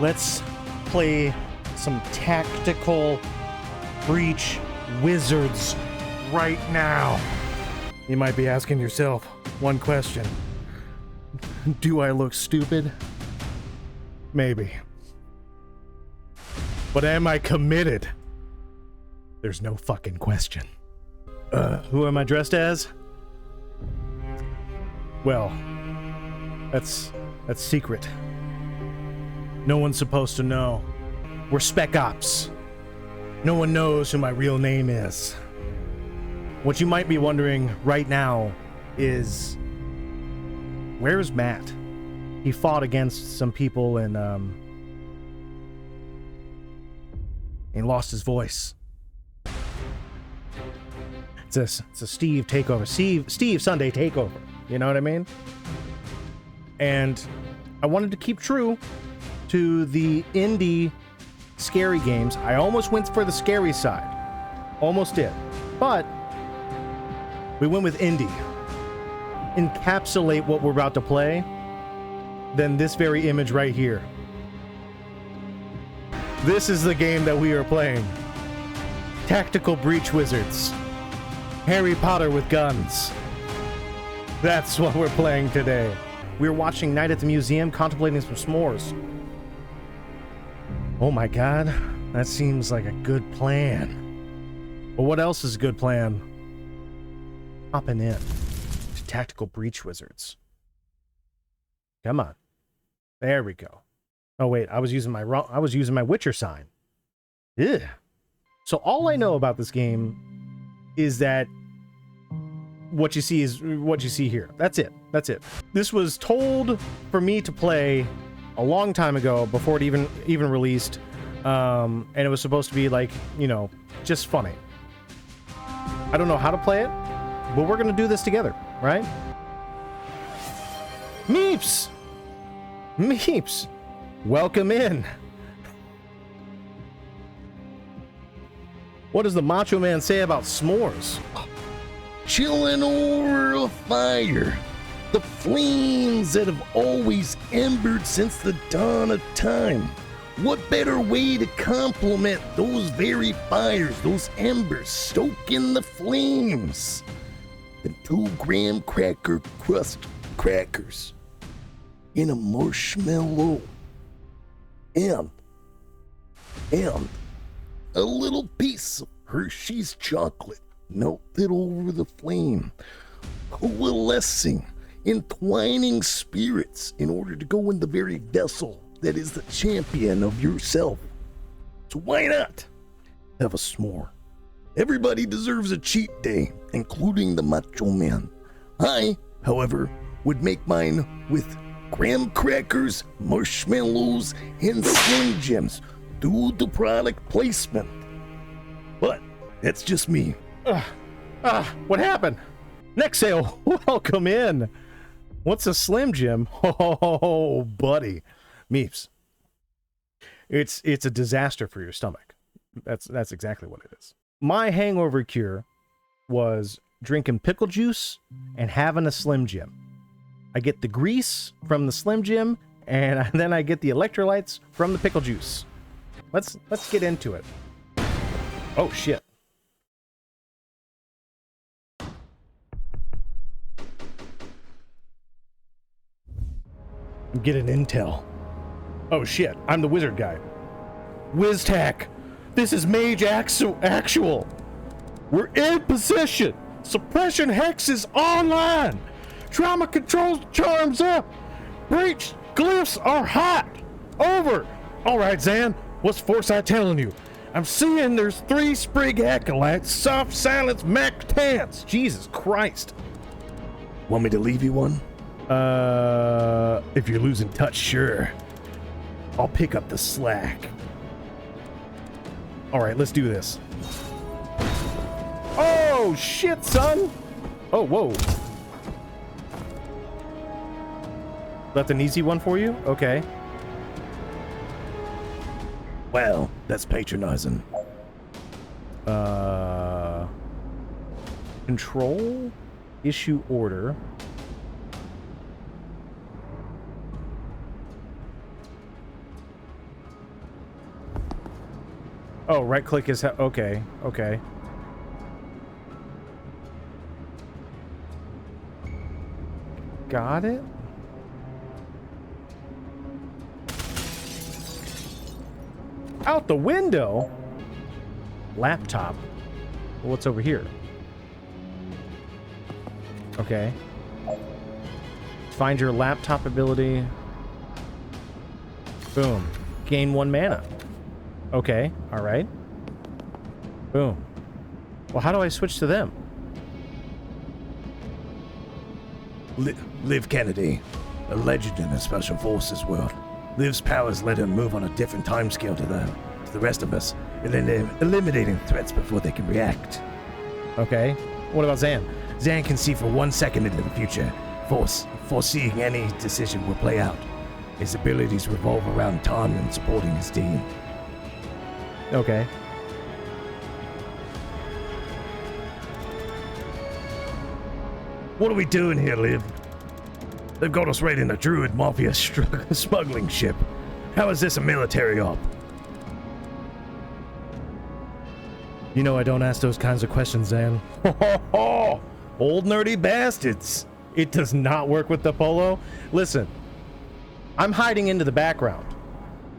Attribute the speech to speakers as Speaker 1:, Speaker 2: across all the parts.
Speaker 1: Let's play some tactical breach wizards right now. You might be asking yourself one question. Do I look stupid? Maybe. But am I committed? There's no fucking question. Who am I dressed as? Well, that's secret. No one's supposed to know. We're Spec Ops. No one knows who my real name is. What you might be wondering right now is, where's Matt? He fought against some people and lost his voice. It's a Steve takeover. Steve Sunday takeover. You know what I mean? And I wanted to keep true to the indie scary games. I almost went for the scary side. Almost did. But we went with indie. Encapsulate what we're about to play, then this very image right here. This is the game that we are playing. Tactical Breach Wizards. Harry Potter with guns. That's what we're playing today. We're watching Night at the Museum, contemplating some s'mores. Oh my god, that seems like a good plan. But what else is a good plan? Hopping in to Tactical Breach Wizards. Come on. There we go. Oh wait, I was using my Witcher sign. Ugh. So all I know about this game is that what you see is what you see here. That's it. That's it. This was told for me to play a long time ago, before it even released, and it was supposed to be like, you know, just funny. I don't know how to play it, but we're gonna do this together, right? Meeps! Meeps! Welcome in! What does the Macho Man say about s'mores?
Speaker 2: Chilling over a fire. The flames that have always embered since the dawn of time. What better way to complement those very fires, those embers stoking the flames, than 2 graham cracker crust crackers in a marshmallow and a little piece of Hershey's chocolate melted over the flame, coalescing, entwining spirits in order to go in the very vessel that is the champion of yourself. So why not have a s'more? Everybody deserves a cheat day, including the Macho Man. I, however, would make mine with graham crackers, marshmallows, and Slim Jims. Do the product placement. But that's just me.
Speaker 1: What happened? Nexale, welcome in. What's a Slim Jim? Oh, buddy. Meeps. It's a disaster for your stomach. That's exactly what it is. My hangover cure was drinking pickle juice and having a Slim Jim. I get the grease from the Slim Jim, and then I get the electrolytes from the pickle juice. Let's get into it. Oh shit. Get an intel. Oh shit, I'm the wizard guy. WizTac, this is Mage Actual. We're in position. Suppression Hex is online. Trauma control charms up. Breach glyphs are hot. Over. Alright, Zan, what's Foresight telling you? I'm seeing there's 3 Sprig Acolytes, soft silence mech tants. Jesus Christ.
Speaker 2: Want me to leave you one?
Speaker 1: If you're losing touch, sure. I'll pick up the slack. Alright, let's do this. Oh, shit, son! Oh, whoa. That's an easy one for you? Okay.
Speaker 2: Well, that's patronizing.
Speaker 1: Control, issue order. Oh, right click is... Okay, okay. Got it? Out the window? Laptop. Well, what's over here? Okay. Find your laptop ability. Boom. Gain 1 mana. Okay, alright. Boom. Well, how do I switch to them?
Speaker 2: Liv Kennedy, a legend in the Special Forces world. Liv's powers let him move on a different timescale to the rest of us, eliminating threats before they can react.
Speaker 1: Okay. What about Zan?
Speaker 2: Zan can see for 1 second into the future, foreseeing any decision will play out. His abilities revolve around Ton and supporting his team.
Speaker 1: Okay.
Speaker 2: What are we doing here, Liv? They've got us right in a Druid Mafia smuggling ship. How is this a military op?
Speaker 1: You know I don't ask those kinds of questions, Zan.
Speaker 2: Old nerdy bastards.
Speaker 1: It does not work with the polo. Listen, I'm hiding into the background.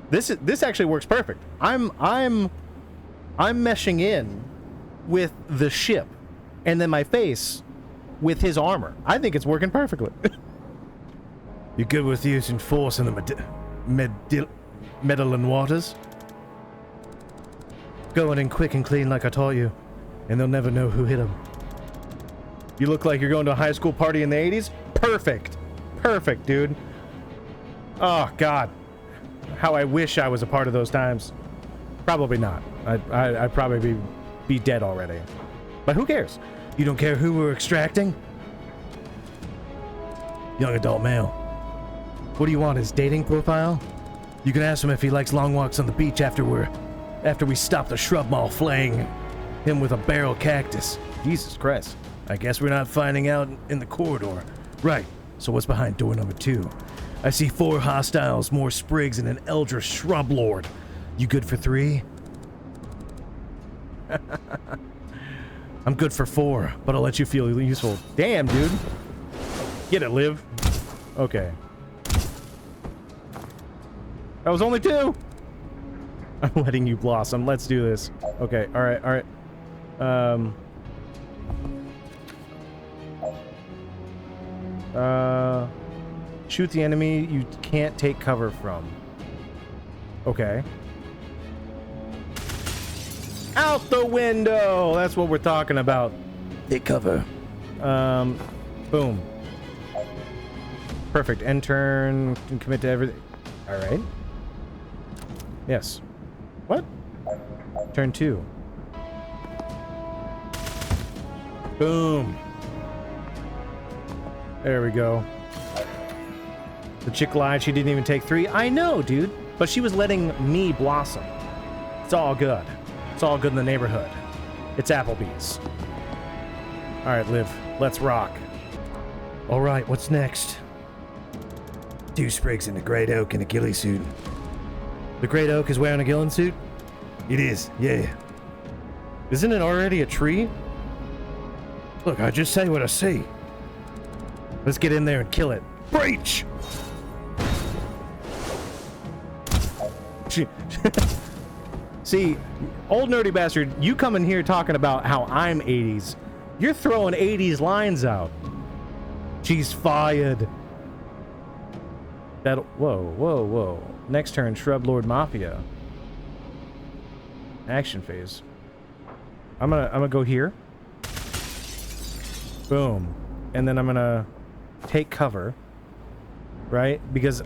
Speaker 1: This actually works perfect. I'm meshing in with the ship, and then my face with his armor. I think it's working perfectly.
Speaker 2: You good with using force in the Medellin waters?
Speaker 1: Going in quick and clean like I taught you, and they'll never know who hit them. You look like you're going to a high school party in the 80s? Perfect. Perfect, dude. Oh, God. How I wish I was a part of those times. Probably not. I'd probably be dead already. But who cares?
Speaker 2: You don't care who we're extracting? Young adult male.
Speaker 1: What do you want, his dating profile?
Speaker 2: You can ask him if he likes long walks on the beach after we stop the shrub mall flaying him with a barrel cactus.
Speaker 1: Jesus Christ.
Speaker 2: I guess we're not finding out in the corridor. Right, so what's behind door number 2? I see 4 hostiles, more sprigs, and an eldritch shrub lord. You good for 3?
Speaker 1: I'm good for 4, but I'll let you feel useful. Damn, dude. Get it, Liv. Okay. That was only 2! I'm letting you blossom. Let's do this. Okay, alright, alright. Shoot the enemy you can't take cover from. Okay. Out the window! That's what we're talking about.
Speaker 2: Take cover.
Speaker 1: Boom. Perfect. End turn. Can commit to everything. Alright. Yes. What? Turn 2. Boom. There we go. The chick lied. She didn't even take 3. I know, dude. But she was letting me blossom. It's all good. It's all good in the neighborhood. It's Applebee's. Alright, Liv. Let's rock.
Speaker 2: Alright, what's next? 2 sprigs in a great oak and a ghillie suit.
Speaker 1: The great oak is wearing a ghillie suit?
Speaker 2: It is, yeah.
Speaker 1: Isn't it already a tree?
Speaker 2: Look, I just say what I see.
Speaker 1: Let's get in there and kill it.
Speaker 2: Breach!
Speaker 1: See, old nerdy bastard, you come in here talking about how I'm 80s. You're throwing 80s lines out. She's fired. That whoa, whoa, whoa. Next turn, Shrub Lord Mafia. Action phase. I'm gonna go here. Boom. And then I'm gonna take cover. Right? Because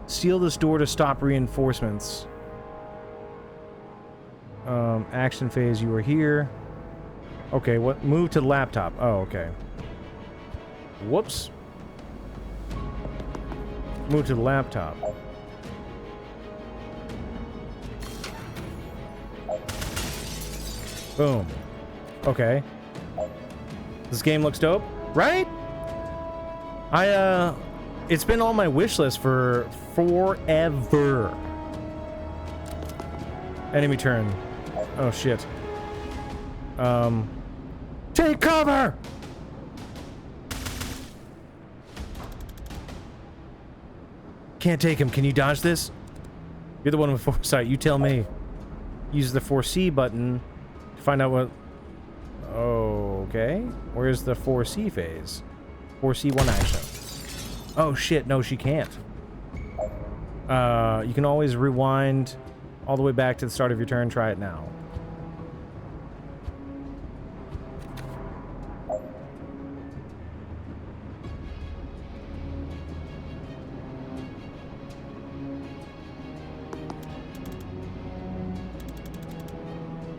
Speaker 1: seal this door to stop reinforcements. Action phase, you were here. Okay, what? Move to the laptop. Oh, okay. Whoops. Move to the laptop. Boom. Okay. This game looks dope, right? It's been on my wish list for forever. Enemy turn. Oh, shit. Take cover! Can't take him. Can you dodge this? You're the one with foresight. You tell me. Use the 4C button to find out what... Okay. Where's the 4C phase? 4C1 action. Oh, shit. No, she can't. You can always rewind all the way back to the start of your turn. Try it now.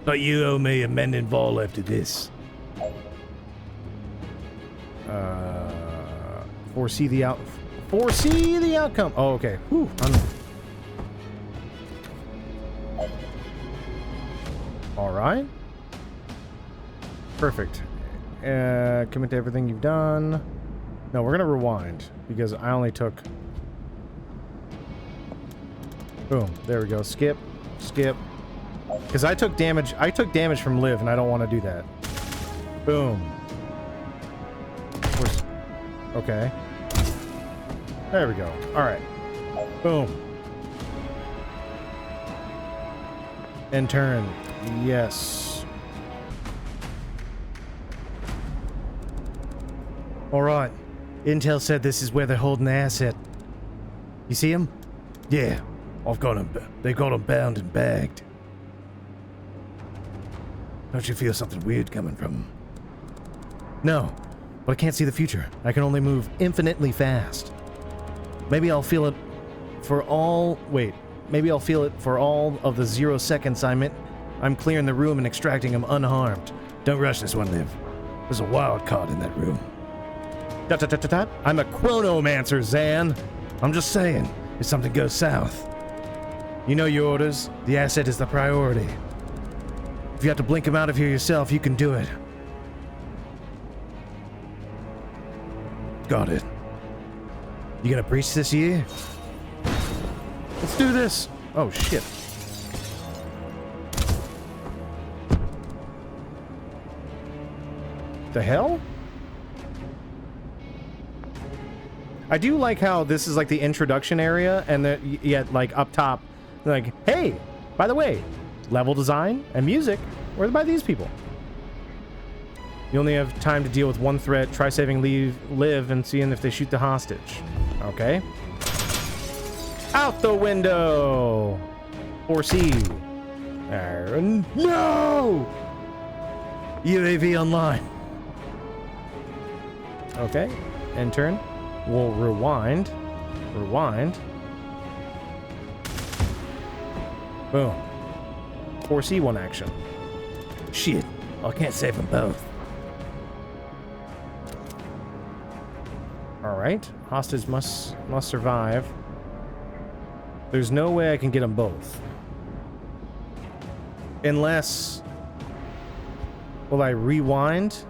Speaker 2: But you owe me a mending ball after this.
Speaker 1: Foresee the outcome. Oh, okay. Whew. All right. Perfect. Commit to everything you've done. No, we're gonna rewind because I only took. Boom. There we go. Skip. Skip. Because I took damage. I took damage from Liv, and I don't want to do that. Boom. Okay. There we go. All right. Boom. And turn. Yes. All right. Intel said this is where they're holding the asset. You see him?
Speaker 2: Yeah. I've got him. They got him bound and bagged. Don't you feel something weird coming from him?
Speaker 1: No, but I can't see the future. I can only move infinitely fast. Maybe I'll feel it for all... Wait. Maybe I'll feel it for all of the 0 seconds I'm clearing the room and extracting him unharmed.
Speaker 2: Don't rush this one, Liv. There's a wild card in that room.
Speaker 1: Dot. I'm a chronomancer, Zan.
Speaker 2: I'm just saying, if something goes south.
Speaker 1: You know your orders. The asset is the priority. If you have to blink him out of here yourself, you can do it.
Speaker 2: Got it.
Speaker 1: You gonna breach this year? Let's do this! Oh, shit. The hell? I do like how this is like the introduction area, and yet like up top, like, hey, by the way, level design and music were by these people. You only have time to deal with one threat. Try saving Liv and seeing if they shoot the hostage. Okay. Out the window! 4C. No!
Speaker 2: UAV online.
Speaker 1: Okay. End turn. We'll rewind. Rewind. Boom. 4C1 action.
Speaker 2: Shit. I can't save them both.
Speaker 1: Alright. Hostage must survive. There's no way I can get them both. Unless... Will I rewind?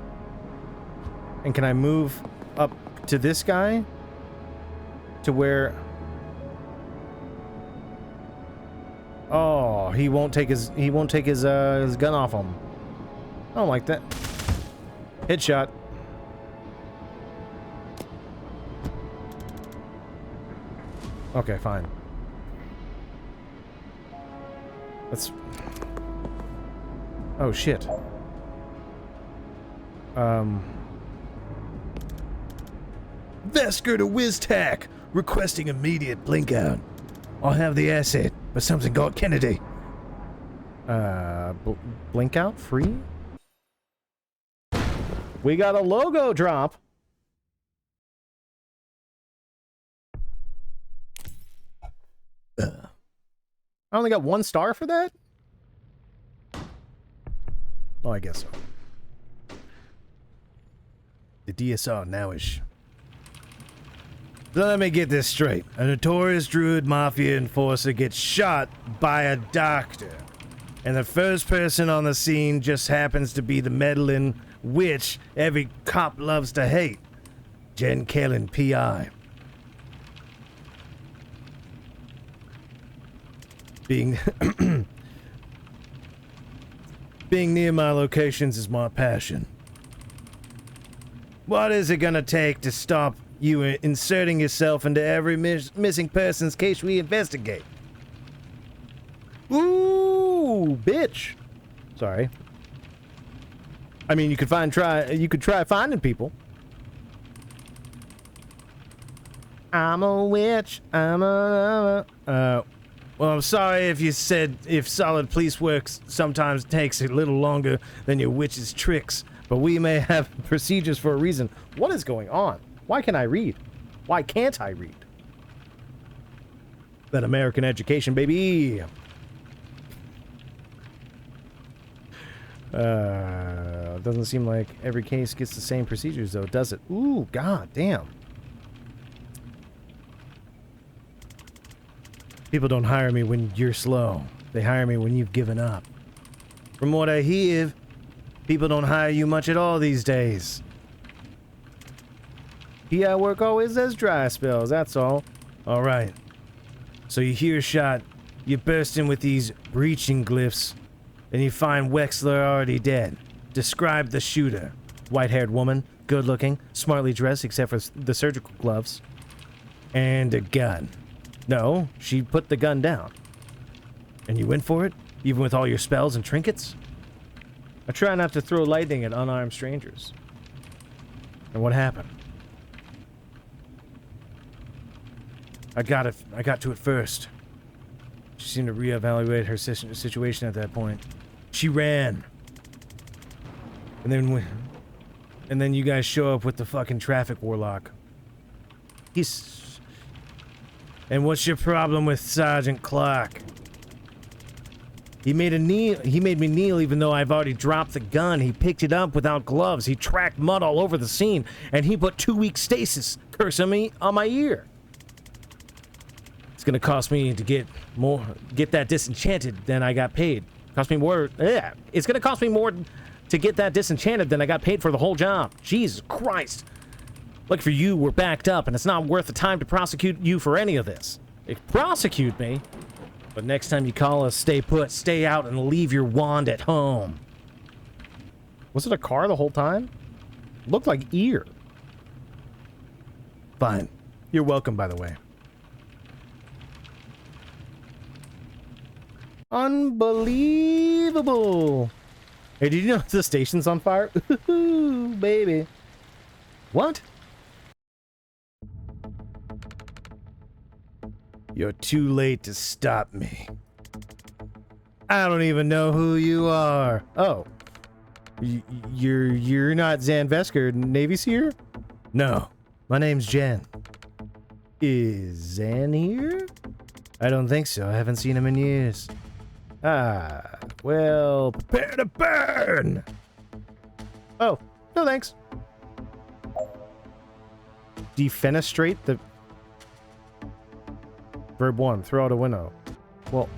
Speaker 1: And can I move up to this guy? To where... Oh, he won't take his gun off him. I don't like that. Headshot. Okay, fine. Let's... Oh, shit.
Speaker 2: Vesker to WizTac, requesting immediate blink out. I'll have the asset, but something got Kennedy.
Speaker 1: Blink out? Free? We got a logo drop. I only got 1 star for that? Oh, I guess so.
Speaker 2: The DSR nowish. So let me get this straight. A notorious druid mafia enforcer gets shot by a doctor. And the first person on the scene just happens to be the meddling witch every cop loves to hate. Jen Kellen, P.I.
Speaker 1: Being near my locations is my passion. What is it gonna take to stop you inserting yourself into every missing person's case we investigate? Ooh, bitch. Sorry. I mean, you could try finding people. I'm a witch. Well, I'm sorry if you said if solid police work sometimes takes a little longer than your witch's tricks, but we may have procedures for a reason. What is going on? Why can't I read? Why can't I read? That American education, baby. Doesn't seem like every case gets the same procedures, though, does it? Ooh, god damn. People don't hire me when you're slow. They hire me when you've given up. From what I hear, people don't hire you much at all these days. PI work always has dry spells, that's all. Alright. So you hear a shot, you burst in with these breaching glyphs, and you find Wexler already dead. Describe the shooter. White-haired woman, good-looking, smartly dressed except for the surgical gloves. And a gun. No, she put the gun down. And you went for it? Even with all your spells and trinkets? I try not to throw lightning at unarmed strangers. And what happened? I got to it first. She seemed to reevaluate her situation at that point. She ran. And then you guys show up with the fucking Traffic Warlock. And what's your problem with Sergeant Clark? He made me kneel even though I've already dropped the gun. He picked it up without gloves. He tracked mud all over the scene, and he put 2-week stasis cursing me on my ear. It's gonna cost me to get that disenchanted than I got paid. Cost me more. Yeah, it's gonna cost me more to get that disenchanted than I got paid for the whole job. Jesus Christ. Like for you, we're backed up, and it's not worth the time to prosecute you for any of this. Prosecute me? But next time you call us, stay put, stay out, and leave your wand at home. Was it a car the whole time? Looked like ear. Fine. You're welcome, by the way. Unbelievable. Hey, did you know the station's on fire? Ooh, baby. What? You're too late to stop me. I don't even know who you are. Oh. You're not Zan Vesker, Navy Seer? No. My name's Jen. Is Zan here? I don't think so. I haven't seen him in years. Ah, well, prepare to burn! Oh, no thanks. Defenestrate the... Verb 1, throw out a window. Well...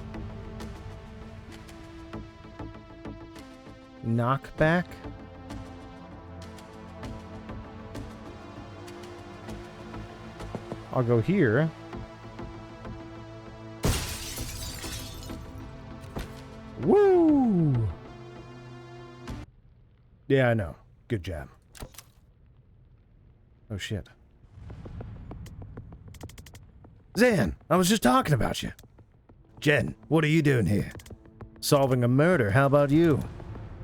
Speaker 1: Knock back? I'll go here. Woo! Yeah, I know. Good job. Oh, shit. Zan, I was just talking about you. Jen, what are you doing here? Solving a murder. How about you?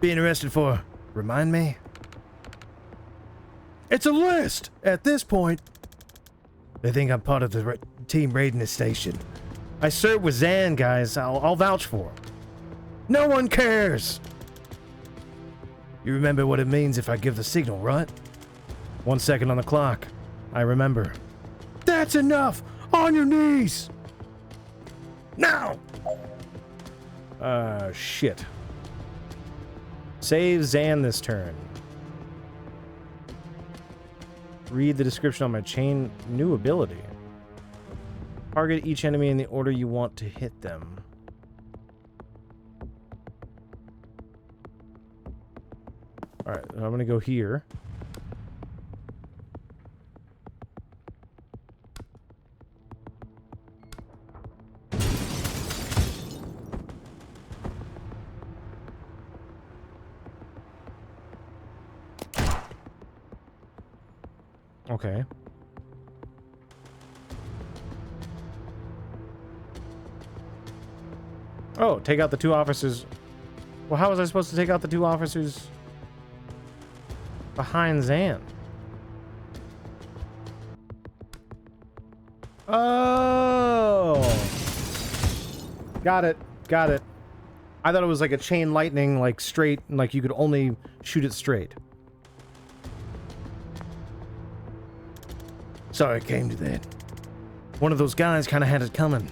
Speaker 1: Being arrested for... Remind me? It's a list! At this point... They think I'm part of the team raiding the station. I served with Zan, guys. I'll vouch for him. No one cares! You remember what it means if I give the signal, right? 1 second on the clock. I remember. That's enough! On your knees! Now! Shit. Save Zan this turn. Read the description on my chain. New ability. Target each enemy in the order you want to hit them. Alright, I'm gonna go here. Okay. Oh, take out the 2 officers. Well, how was I supposed to take out the 2 officers behind Zan? Oh! Got it. Got it. I thought it was like a chain lightning, like straight, like you could only shoot it straight. So it came to that. One of those guys kind of had it coming.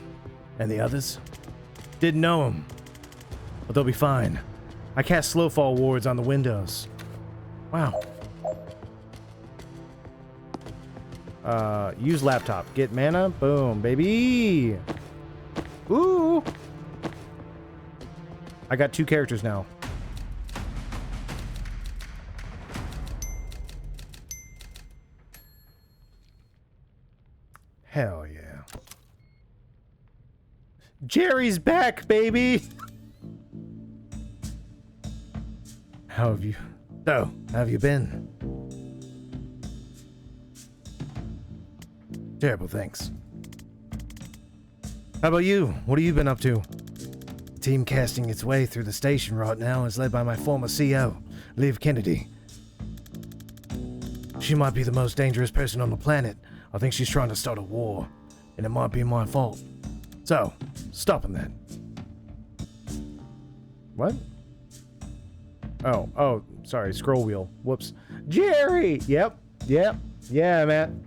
Speaker 1: And the others? Didn't know him. But they'll be fine. I cast slow fall wards on the windows. Wow. Use laptop. Get mana. Boom, baby. Ooh. I got 2 characters now. Hell yeah. Jerry's back, baby! How have you... So, how have you been? Terrible, thanks. How about you? What have you been up to? The team casting its way through the station right now is led by my former CO, Liv Kennedy. She might be the most dangerous person on the planet. I think she's trying to start a war, and it might be my fault. So, stopping that. What? Oh, sorry, scroll wheel. Whoops. Jerry! Yep, yeah, man.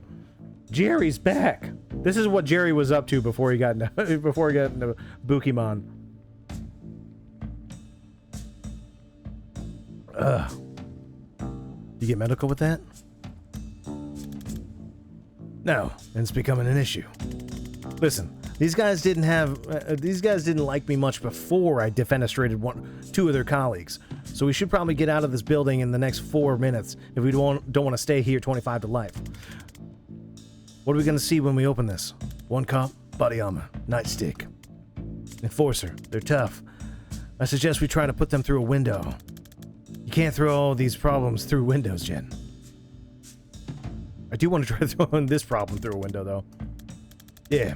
Speaker 1: Jerry's back. This is what Jerry was up to before he got into, before he got into Pokemon. Ugh. You get medical with that? No, and it's becoming an issue. Listen, these guys didn't like me much before I defenestrated 2 of their colleagues. So we should probably get out of this building in the next 4 minutes if we don't want to stay here 25 to life. What are we going to see when we open this? 1 cop, body armor, nightstick. Enforcer, they're tough. I suggest we try to put them through a window. You can't throw all these problems through windows, Jen. I do want to try throwing this problem through a window, though. Yeah.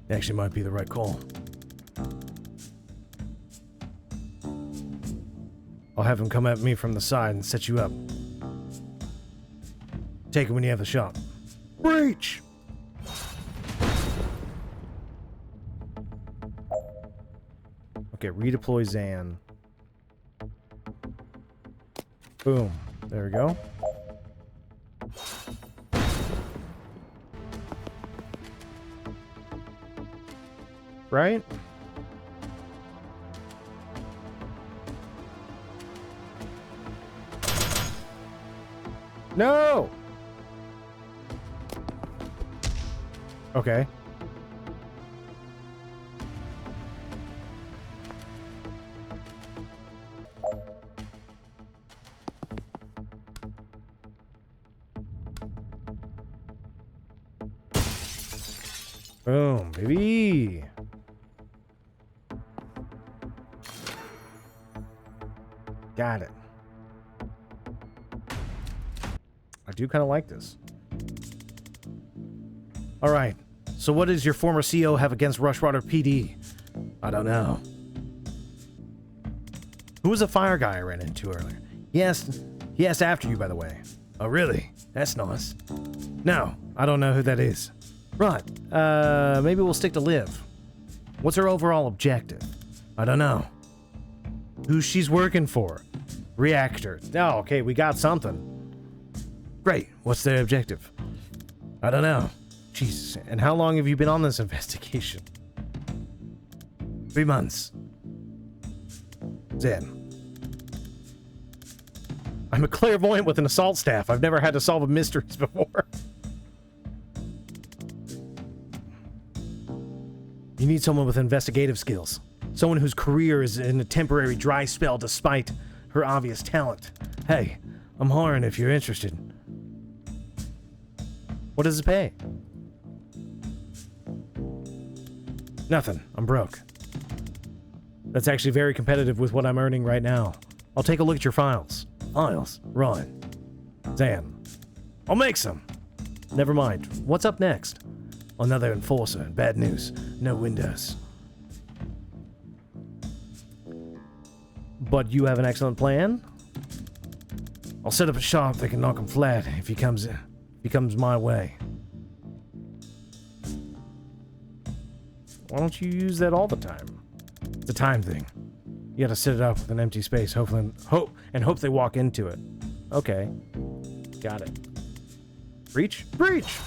Speaker 1: Actually might be the right call. I'll have him come at me from the side and set you up. Take it when you have the shot. Breach! Okay, redeploy Zan. Boom. There we go. Right? No! Okay. Boom, baby. Got it. I do kind of like this. All right. So what does your former CO have against Rushwater PD? I don't know. Who was a fire guy I ran into earlier? He asked after you, by the way. Oh, really? That's nice. No, I don't know who that is. Right. Maybe we'll stick to Liv. What's her overall objective? I don't know. Who she's working for? Reactor. Oh, okay, we got something. Great. What's their objective? I don't know. Jesus. And how long have you been on this investigation? 3 months. Zen. I'm a clairvoyant with an assault staff. I've never had to solve a mysteries before. You need someone with investigative skills. Someone whose career is in a temporary dry spell despite her obvious talent. Hey, I'm hiring if you're interested. What does it pay? Nothing. I'm broke. That's actually very competitive with what I'm earning right now. I'll take a look at your files. Files? Right. Zan. I'll make some. Never mind. What's up next? Another enforcer. Bad news. No windows. But you have an excellent plan? I'll set up a shop that can knock him flat if he comes my way. Why don't you use that all the time? It's a time thing. You gotta set it up with an empty space, hope they walk into it. Okay. Got it. Breach? Breach!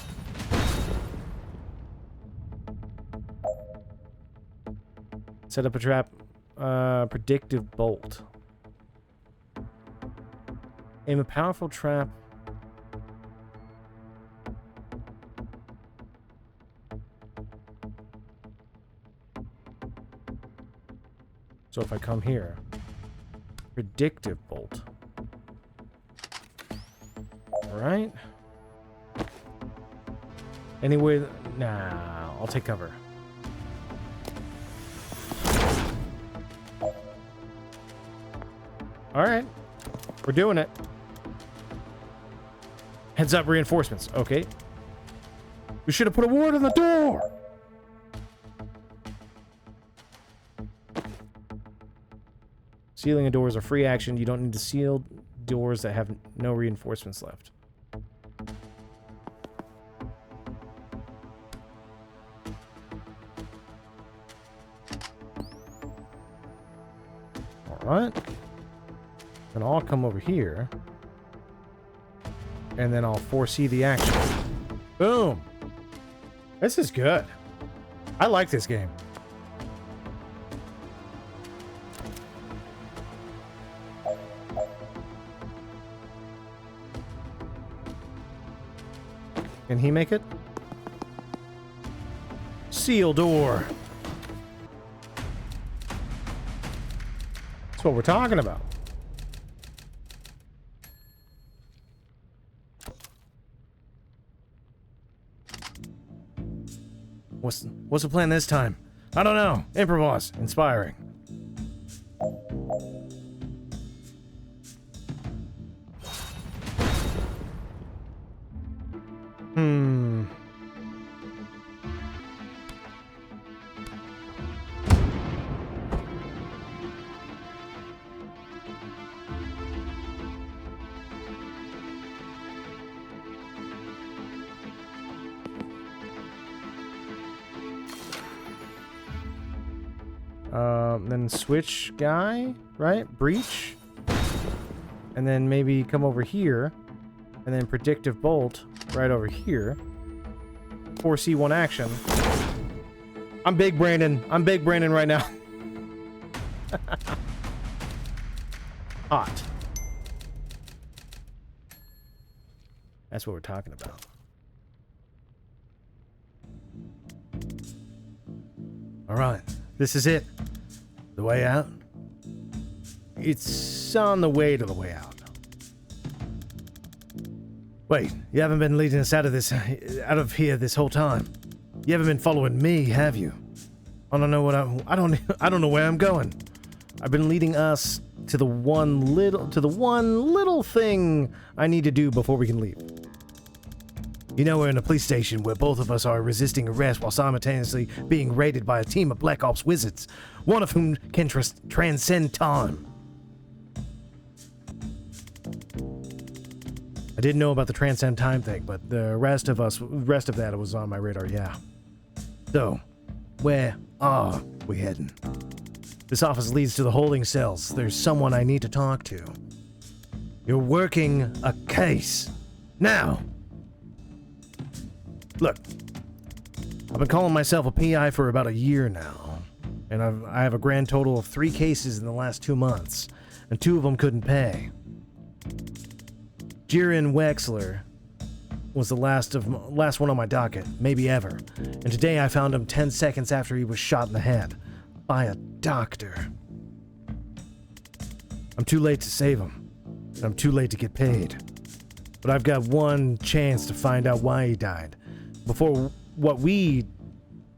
Speaker 1: Set up a trap. Predictive bolt. Aim a powerful trap. So if I come here, predictive bolt. Alright. Anyway, nah, I'll take cover. Alright. We're doing it. Heads up reinforcements. Okay. We should have put a ward on the door! Sealing a door is a free action. You don't need to seal doors that have no reinforcements left. Alright. And I'll come over here. And then I'll foresee the action. Boom! This is good. I like this game. Can he make it? Seal door. That's what we're talking about. What's the plan this time? I don't know. Improvise. Inspiring. Then switch guy, right? Breach. And then maybe come over here. And then predictive bolt right over here. Foresee one action. I'm big Brandon. I'm big Brandon right now. Hot. That's what we're talking about. All right. This is it. The way out? It's on the way to the way out. Wait, you haven't been leading us out of here this whole time. You haven't been following me, have you? I don't know I don't know where I'm going. I've been leading us to the one little thing I need to do before we can leave. You know, we're in a police station where both of us are resisting arrest while simultaneously being raided by a team of Black Ops wizards, one of whom can transcend time. I didn't know about the transcend time thing, but the rest of that was on my radar, yeah. So, where are we heading? This office leads to the holding cells. There's someone I need to talk to. You're working a case. Now! Look, I've been calling myself a PI for about a year now, and I have a grand total of 3 cases in the last 2 months, and 2 of them couldn't pay. Jiren Wexler was the last one on my docket, maybe ever, and today I found him 10 seconds after he was shot in the head by a doctor. I'm too late to save him, and I'm too late to get paid. But I've got one chance to find out why he died, before what we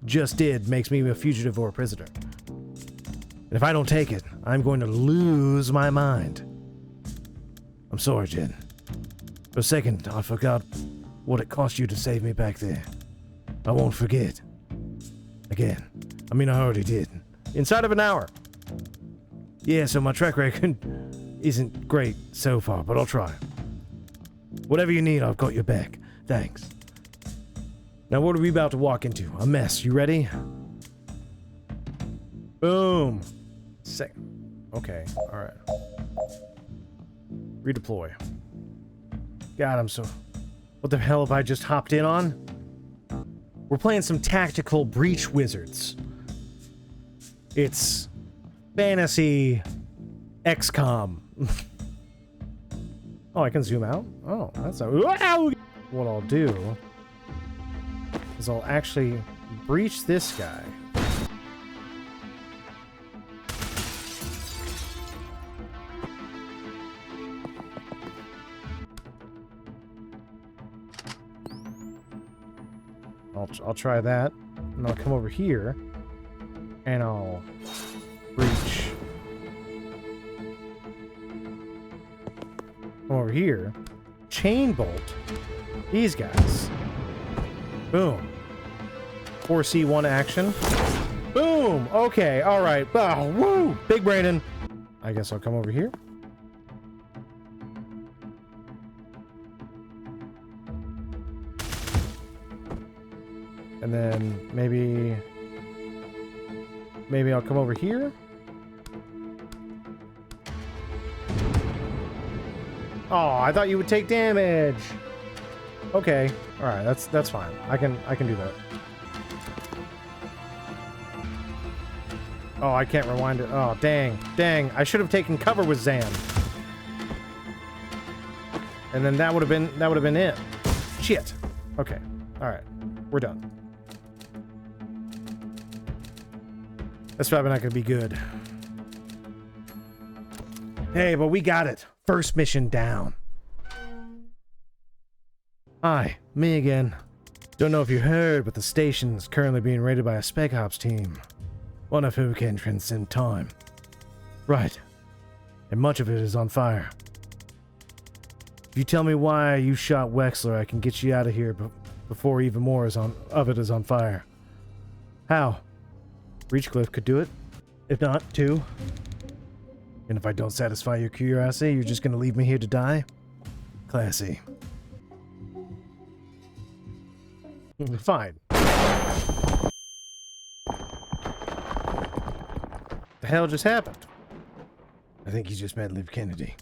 Speaker 1: just did makes me a fugitive or a prisoner. And if I don't take it, I'm going to lose my mind. I'm sorry, Jen. For a second, I forgot what it cost you to save me back there. I won't forget. Again. I mean, I already did. Inside of an hour. Yeah, so my track record isn't great so far, but I'll try. Whatever you need, I've got your back. Thanks. Now, what are we about to walk into? A mess. You ready? Boom. Okay, alright. Redeploy. God, I'm so... What the hell have I just hopped in on? We're playing some tactical breach wizards. It's fantasy XCOM. Oh, I can zoom out? Oh, that's a... Wow! What I'll do is I'll actually breach this guy. I'll try that, and I'll come over here, and I'll breach. Come over here, chain bolt these guys. Boom. 4C1 action. Boom. Okay. All right. Oh, woo! Big Brandon. I guess I'll come over here. And then maybe I'll come over here. Oh, I thought you would take damage. Okay. All right, that's fine. I can do that. Oh, I can't rewind it. Oh, dang. I should have taken cover with Zan. And then that would have been it. Shit. Okay. All right. We're done. That's probably not going to be good. Hey, but we got it. First mission down. Hi, me again. Don't know if you heard, but the station is currently being raided by a Spec Ops team. One of whom can transcend time. Right. And much of it is on fire. If you tell me why you shot Wexler, I can get you out of here before even more of it is on fire. How? Reachcliffe could do it. If not, two. And if I don't satisfy your curiosity, you're just gonna leave me here to die? Classy. Fine. The hell just happened? I think you just met Liv Kennedy.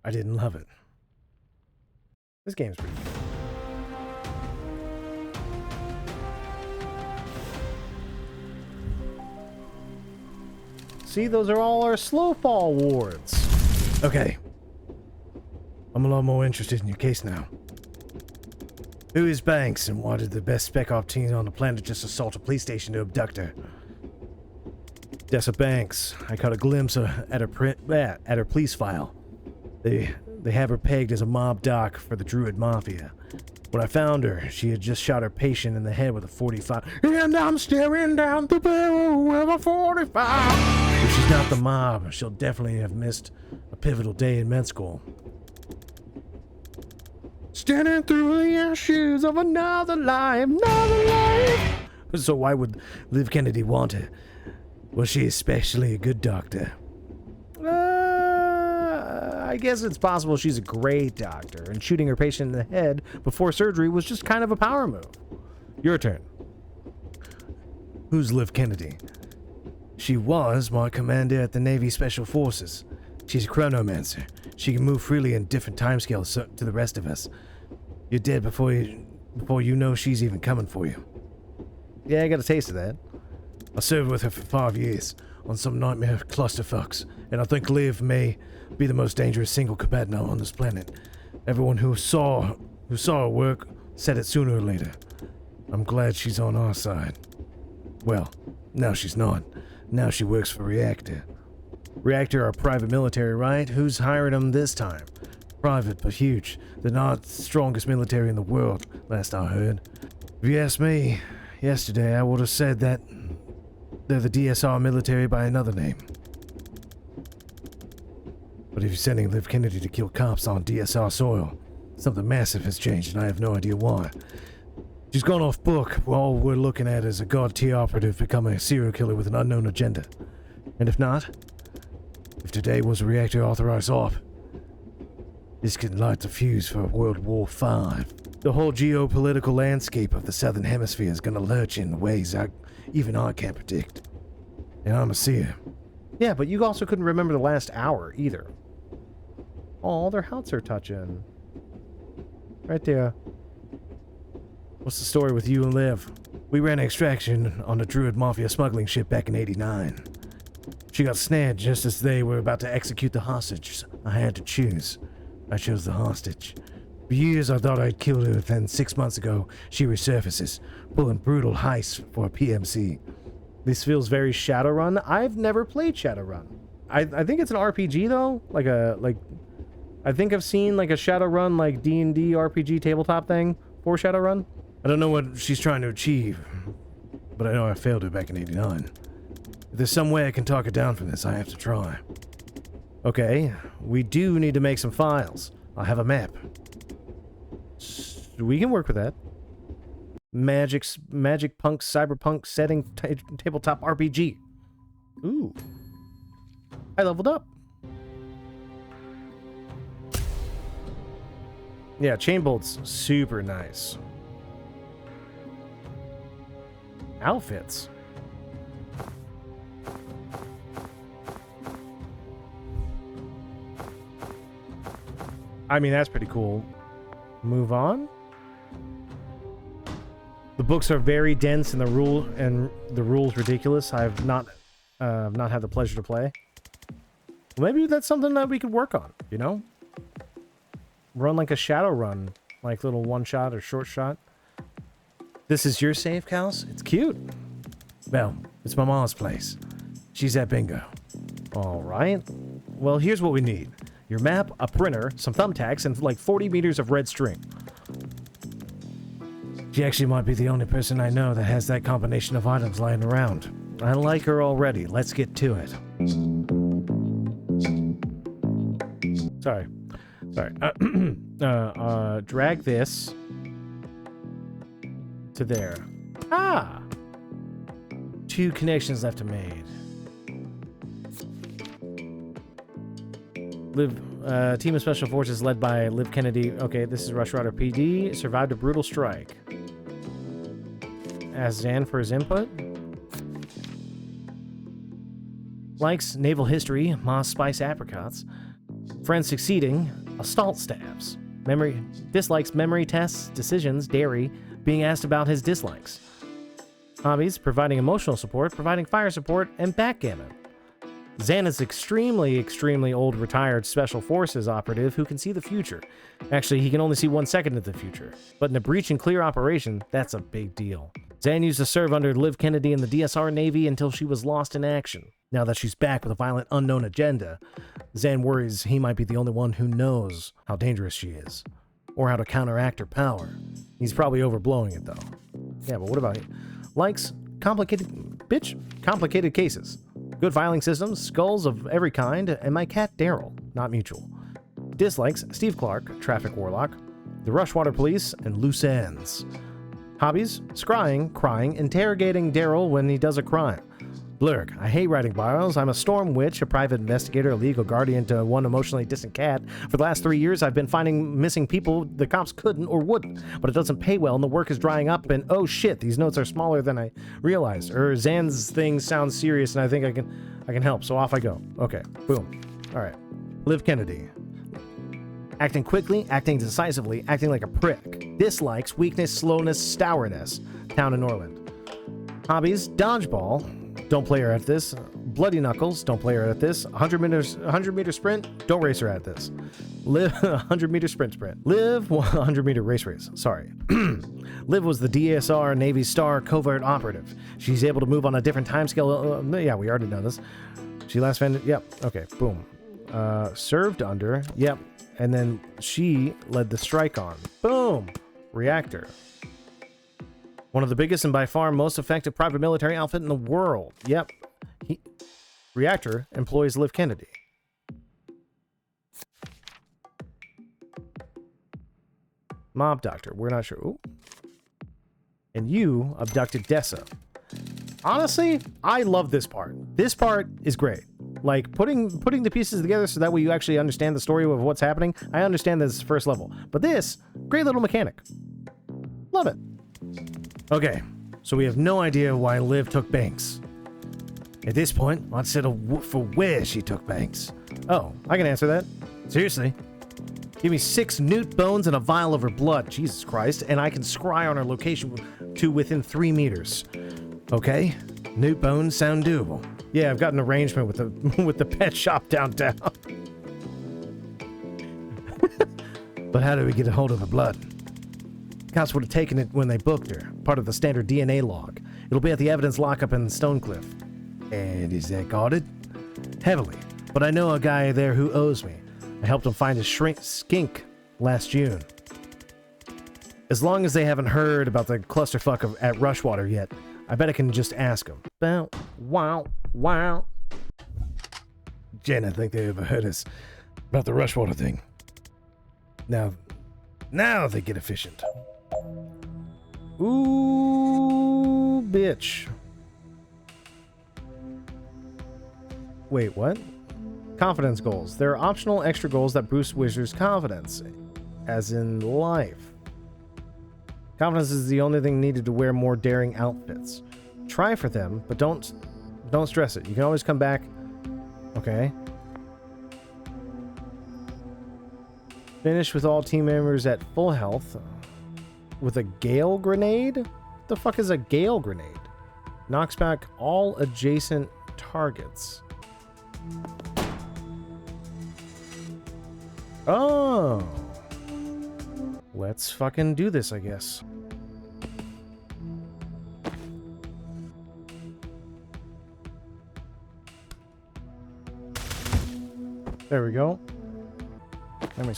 Speaker 1: I didn't love it. This game's pretty good. See, those are all our slow fall wards. Okay. I'm a lot more interested in your case now. Who is Banks, and why did the best Spec Op team on the planet just assault a police station to abduct her? Dessa Banks. I caught a glimpse at her police file. They have her pegged as a mob doc for the Druid Mafia. When I found her, she had just shot her patient in the head with a 45. And I'm staring down the barrel of a 45. If she's not the mob, she'll definitely have missed a pivotal day in med school. Standing through the ashes of another life. So why would Liv Kennedy want her? Was she especially a good doctor? I guess it's possible she's a great doctor, and shooting her patient in the head before surgery was just kind of a power move. Your turn. Who's Liv Kennedy? She was my commander at the Navy Special Forces. She's a chronomancer. She can move freely in different timescales to the rest of us. You're dead before you know she's even coming for you. Yeah, I got a taste of that. I served with her for 5 years on some nightmare clusterfucks, and I think Liv may be the most dangerous single combatant on this planet. Everyone who saw her work said it sooner or later. I'm glad she's on our side. Well, now she's not. Now she works for Reactor. Reactor are private military, right? Who's hiring them this time? Private, but huge. They're not the strongest military in the world, last I heard. If you ask me, yesterday I would have said that they're the DSR military by another name. But if you're sending Liv Kennedy to kill cops on DSR soil, something massive has changed, and I have no idea why. She's gone off book. All we're looking at is a God-tier operative becoming a serial killer with an unknown agenda. And if not, if today was a reactor-authorized op, this could light the fuse for World War V. The whole geopolitical landscape of the Southern Hemisphere is gonna lurch in ways even I can't predict. And I'm a seer. Yeah, but you also couldn't remember the last hour, either. Oh, their houts are touching. Right there. What's the story with you and Liv? We ran an extraction on the Druid Mafia smuggling ship back in '89. She got snared just as they were about to execute the hostage. I had to choose. I chose the hostage. For years I thought I'd killed her, then 6 months ago, she resurfaces, pulling brutal heists for a PMC. This feels very Shadowrun. I've never played Shadowrun. I think it's an RPG though, I think I've seen like a Shadowrun like D&D RPG tabletop thing for Shadowrun. I don't know what she's trying to achieve, but I know I failed her back in '89. If there's some way I can talk her down from this, I have to try. Okay, we do need to make some files. I'll have a map. We can work with that. Magic punk cyberpunk setting tabletop RPG. Ooh. I leveled up. Yeah, chain bolts super nice. Outfits. I mean, that's pretty cool. Move on. The books are very dense and the rules ridiculous. I've not had the pleasure to play. Maybe that's something that we could work on, you know? Run like a Shadowrun, like little one shot or short shot. This is your safe house? It's cute. Well, it's my mom's place. She's at bingo. All right. Well, here's what we need. Your map, a printer, some thumbtacks, and like 40 meters of red string. She actually might be the only person I know that has that combination of items lying around. I like her already. Let's get to it. Sorry. Drag this to there. Ah! 2 connections left to made. Team of Special Forces led by Liv Kennedy. Okay, this is Rush Rider PD. Survived a brutal strike. Ask Zan for his input. Likes naval history, moss spice apricots. Friends succeeding, assault stabs. Dislikes memory tests, decisions, dairy, being asked about his dislikes. Hobbies, providing emotional support, providing fire support, and backgammon. Zan is extremely old retired Special Forces operative who can see the future. Actually, he can only see 1 second into the future. But in a breach and clear operation, that's a big deal. Zan used to serve under Liv Kennedy in the DSR Navy until she was lost in action. Now that she's back with a violent unknown agenda, Zan worries he might be the only one who knows how dangerous she is. Or how to counteract her power. He's probably overblowing it though. Yeah, but what about he? Likes complicated cases. Good filing systems, skulls of every kind, and my cat Daryl, not mutual. Dislikes Steve Clark, Traffic Warlock, the Rushwater Police, and loose ends. Hobbies, scrying, crying, interrogating Daryl when he does a crime. Blurg, I hate writing bios. I'm a storm witch, a private investigator, a legal guardian to one emotionally distant cat. For the last 3 years, I've been finding missing people the cops couldn't or wouldn't, but it doesn't pay well and the work is drying up and oh shit, these notes are smaller than I realized. Zan's thing sounds serious and I think I can help, so off I go. Okay, boom. All right. Liv Kennedy. Acting quickly, acting decisively, acting like a prick. Dislikes, weakness, slowness, stourness. Town in Norland. Hobbies, dodgeball. Don't play her at this. Bloody Knuckles. Don't play her at this. 100 meter sprint. Don't race her at this. Liv 100 meter sprint. Liv 100 meter race. Sorry. Liv was the DSR Navy Star covert operative. She's able to move on a different timescale. Yeah, we already know this. She last found. Yep. Okay. Boom. Served under. Yep. And then she led the strike on. Boom. Reactor. One of the biggest and by far most effective private military outfit in the world. Yep. Reactor employs Liv Kennedy. Mob doctor. We're not sure. Ooh. And you abducted Dessa. Honestly, I love this part. This part is great. Like, putting the pieces together so that way you actually understand the story of what's happening. I understand this first level. But this, great little mechanic. Love it. Okay, so we have no idea why Liv took Banks. At this point, let's settle for where she took Banks. Oh, I can answer that. Seriously. Give me 6 newt bones and a vial of her blood. Jesus Christ. And I can scry on her location to within 3 meters. Okay. Newt bones sound doable. Yeah, I've got an arrangement with the with the pet shop downtown. But how do we get a hold of the blood? Cops would have taken it when they booked her. Part of the standard DNA log. It'll be at the evidence lockup in Stonecliff. And is that guarded? Heavily. But I know a guy there who owes me. I helped him find his skink last June. As long as they haven't heard about the clusterfuck at Rushwater yet, I bet I can just ask him. Wow. Jen, I think they overheard us about the Rushwater thing. Now they get efficient. Ooh, bitch. Wait, what? Confidence goals. There are optional extra goals that boost Wizard's confidence, as in life. Confidence is the only thing needed to wear more daring outfits. Try for them, but don't stress it. You can always come back. Okay. Finish with all team members at full health with a Gale Grenade? What the fuck is a Gale Grenade? Knocks back all adjacent targets. Oh. Let's fucking do this, I guess. There we go. Let me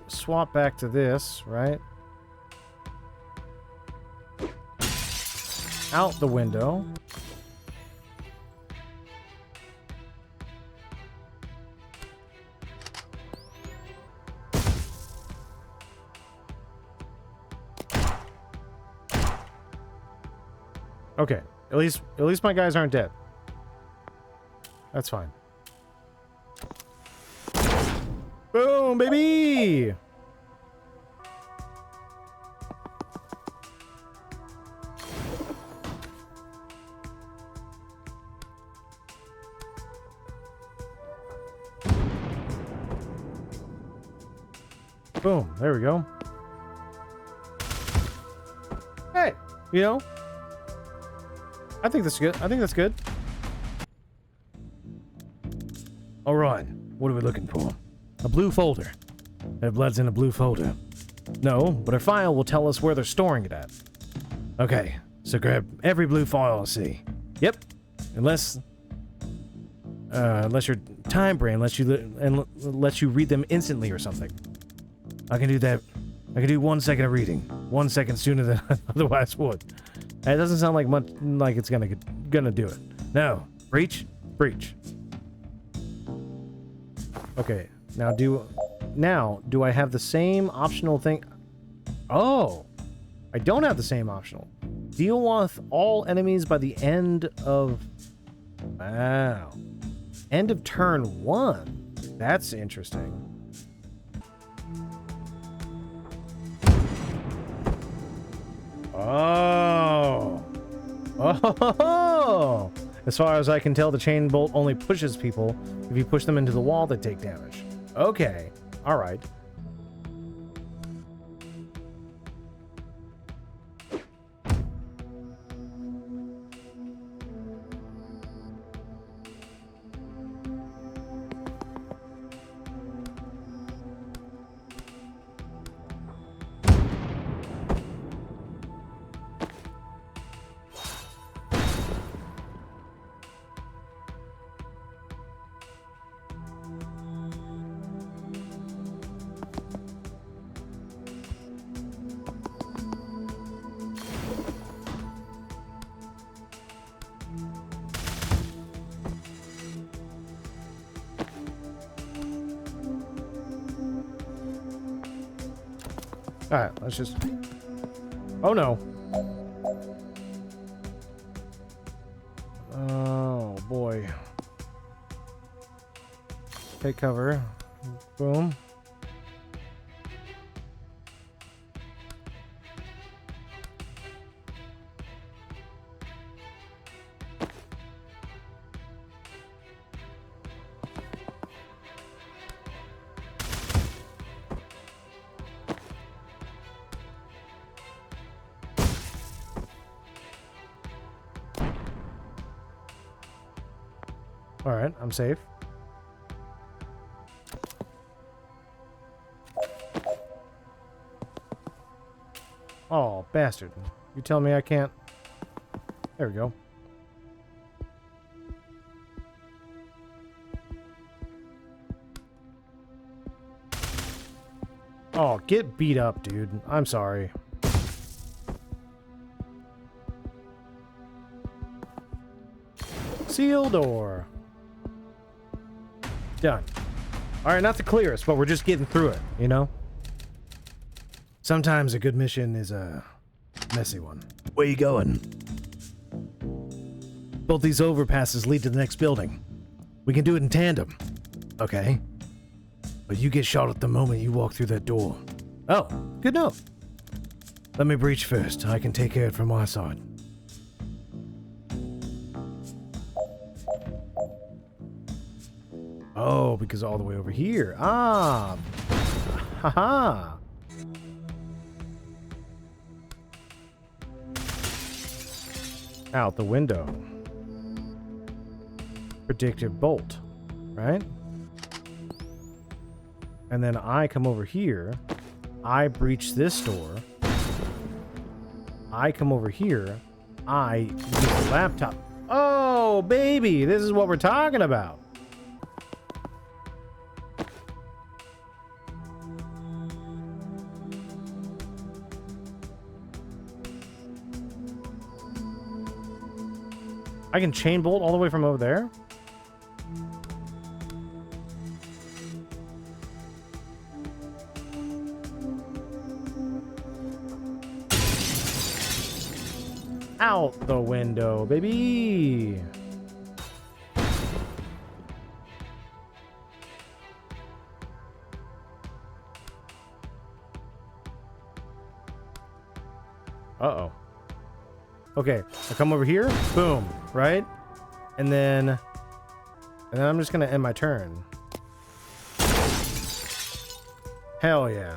Speaker 1: swap back to this, right? Out the window. Okay, at least my guys aren't dead. That's fine. Boom, baby! Boom, there we go. Hey, you know, I think that's good. I think that's good. All right, what are we looking for? A blue folder. Their blood's in a blue folder. No, but our file will tell us where they're storing it at. Okay, so grab every blue file I see. Yep, unless your time brain lets you read them instantly or something. I can do that. I can do 1 second of reading, 1 second sooner than I otherwise would. It doesn't sound like much like it's gonna do it. No, breach. Okay, now do I have the same optional thing? Oh, I don't have the same optional. Deal with all enemies by the end of... Wow. End of turn 1. That's interesting. Oh. Oh. As far as I can tell, the chain bolt only pushes people. If you push them into the wall, they take damage. Okay. All right. Alright, let's just... Oh no. Oh boy. Take cover. Boom. Alright, I'm safe. Oh, bastard. You tell me I can't... There we go. Oh, get beat up, dude. I'm sorry. Seal door. Done. Alright, not the clearest, but we're just getting through it, you know? Sometimes a good mission is a messy one.
Speaker 2: Where you going?
Speaker 1: Both these overpasses lead to the next building. We can do it in tandem. Okay. But you get shot at the moment you walk through that door. Oh, good note. Let me breach first. I can take care of it from my side. Oh, because all the way over here. Ah. Haha. Out the window. Predictive bolt, right? And then I come over here. I breach this door. I come over here. I use the laptop. Oh, baby, this is what we're talking about. I can chain bolt all the way from over there? Out the window, baby! Uh-oh. Okay, I come over here, boom, right? And then I'm just gonna end my turn. Hell yeah.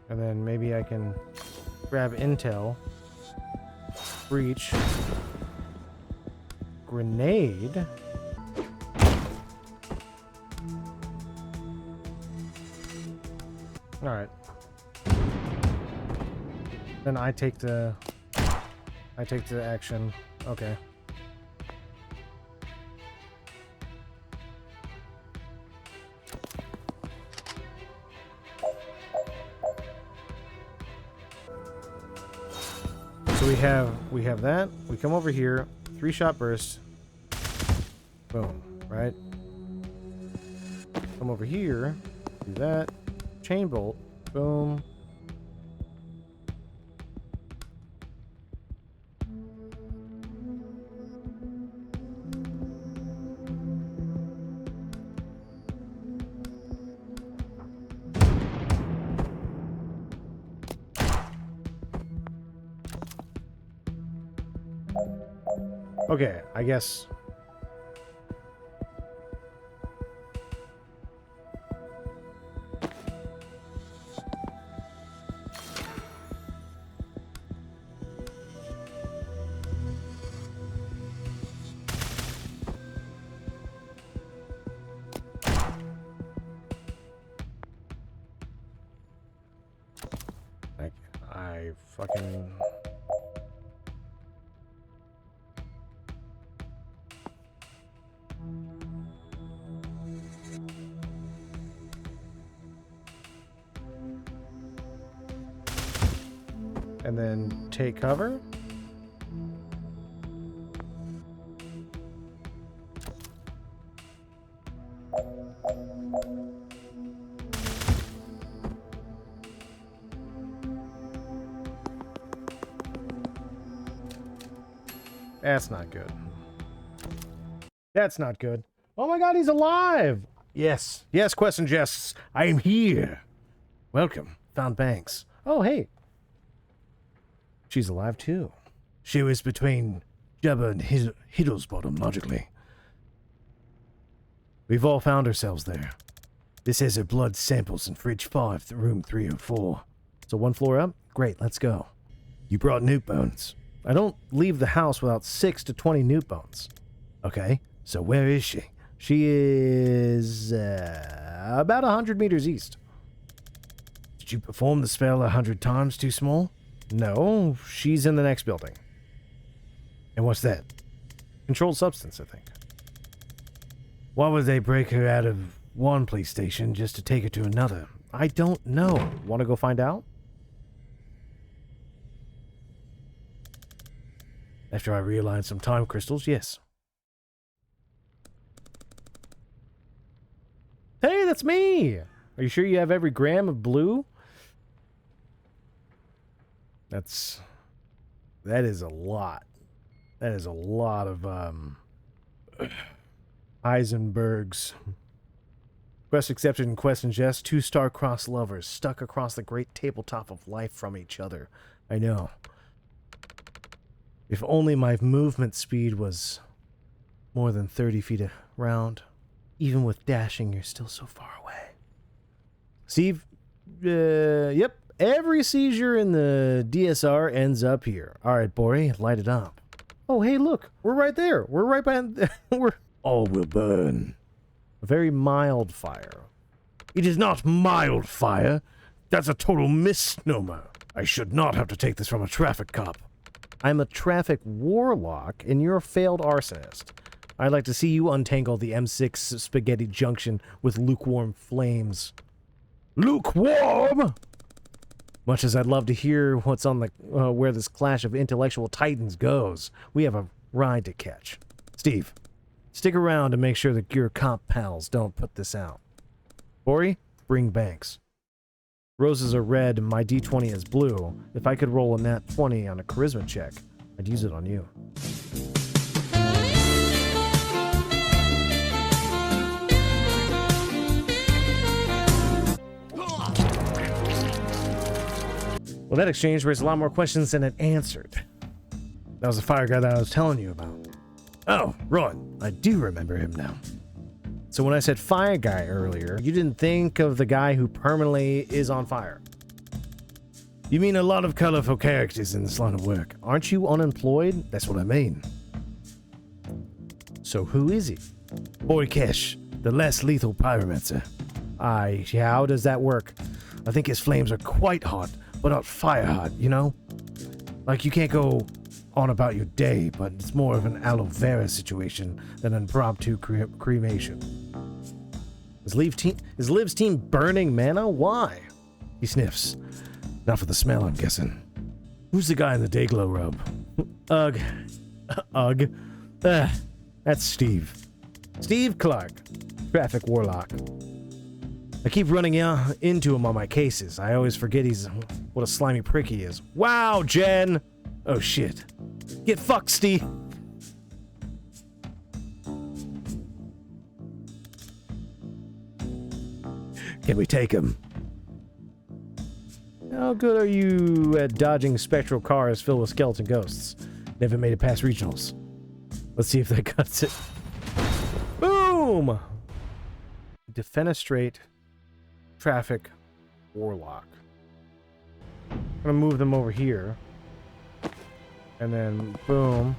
Speaker 1: And then maybe I can grab intel, breach, grenade. All right. Then I take the action. Okay. So we have that. We come over here, 3-shot burst. Boom, right? Come over here, do that. Chain bolt. Boom. Okay, I guess. I fucking... And then take cover. That's not good. That's not good. Oh my god, he's alive! Yes. Yes, Quest and Jests. I am here. Welcome. Found Banks. Oh, hey. She's alive too. She was between Jabba and Hiddlesbottom, logically. We've all found ourselves there. This has her blood samples in Fridge 5, room 304. So one floor up? Great, let's go. You brought newt bones. I don't leave the house without 6 to 20 newt bones. Okay, so where is she? She is about 100 meters east. Did you perform the spell 100 times too small? No, she's in the next building. And what's that? Controlled substance, I think. Why would they break her out of one police station just to take her to another? I don't know. Want to go find out? After I realign some time crystals, yes. Hey, that's me! Are you sure you have every gram of blue? That is a lot. That is a lot of, Heisenbergs. Quest accepted and Quest and Jest, 2 star-crossed lovers stuck across the great tabletop of life from each other. I know. If only my movement speed was more than 30 feet around. Even with dashing, you're still so far away. Steve, yep. Every seizure in the DSR ends up here. All right, Bori, light it up. Oh, hey, look. We're right there. We're right behind...
Speaker 2: All will burn.
Speaker 1: A very mild fire.
Speaker 2: It is not mild fire. That's a total misnomer. I should not have to take this from a traffic cop.
Speaker 1: I'm a traffic warlock, and you're a failed arsonist. I'd like to see you untangle the M6 Spaghetti Junction with lukewarm flames.
Speaker 2: Lukewarm?
Speaker 1: Much as I'd love to hear what's on the where this clash of intellectual titans goes, we have a ride to catch. Steve, stick around to make sure that your cop pals don't put this out. Bori, bring Banks. Roses are red, and my D20 is blue. If I could roll a nat 20 on a charisma check, I'd use it on you. Well, that exchange raised a lot more questions than it answered. That was the fire guy that I was telling you about. Oh, right. I do remember him now. So when I said fire guy earlier, you didn't think of the guy who permanently is on fire. You mean a lot of colorful characters in this line of work. Aren't you unemployed? That's what I mean. So who is he?
Speaker 2: Boykesh, the less lethal pyromancer.
Speaker 1: How does that work?
Speaker 2: I think his flames are quite hot, but not fire hot, you know? Like you can't go on about your day, but it's more of an aloe vera situation than an impromptu cremation.
Speaker 1: Is Liv's team burning mana? Why?
Speaker 2: He sniffs. Not for the smell, I'm guessing. Who's the guy in the Dayglow robe?
Speaker 1: Ugh. Ugh. That's Steve. Steve Clark, Traffic Warlock. I keep running into him on my cases. I always forget what a slimy prick he is. Wow, Jen! Oh shit. Get fucked, Steve!
Speaker 2: Can we take him?
Speaker 1: How good are you at dodging spectral cars filled with skeleton ghosts? Never made it past regionals. Let's see if that cuts it. Boom! Defenestrate Traffic Warlock. I'm gonna move them over here. And then, boom.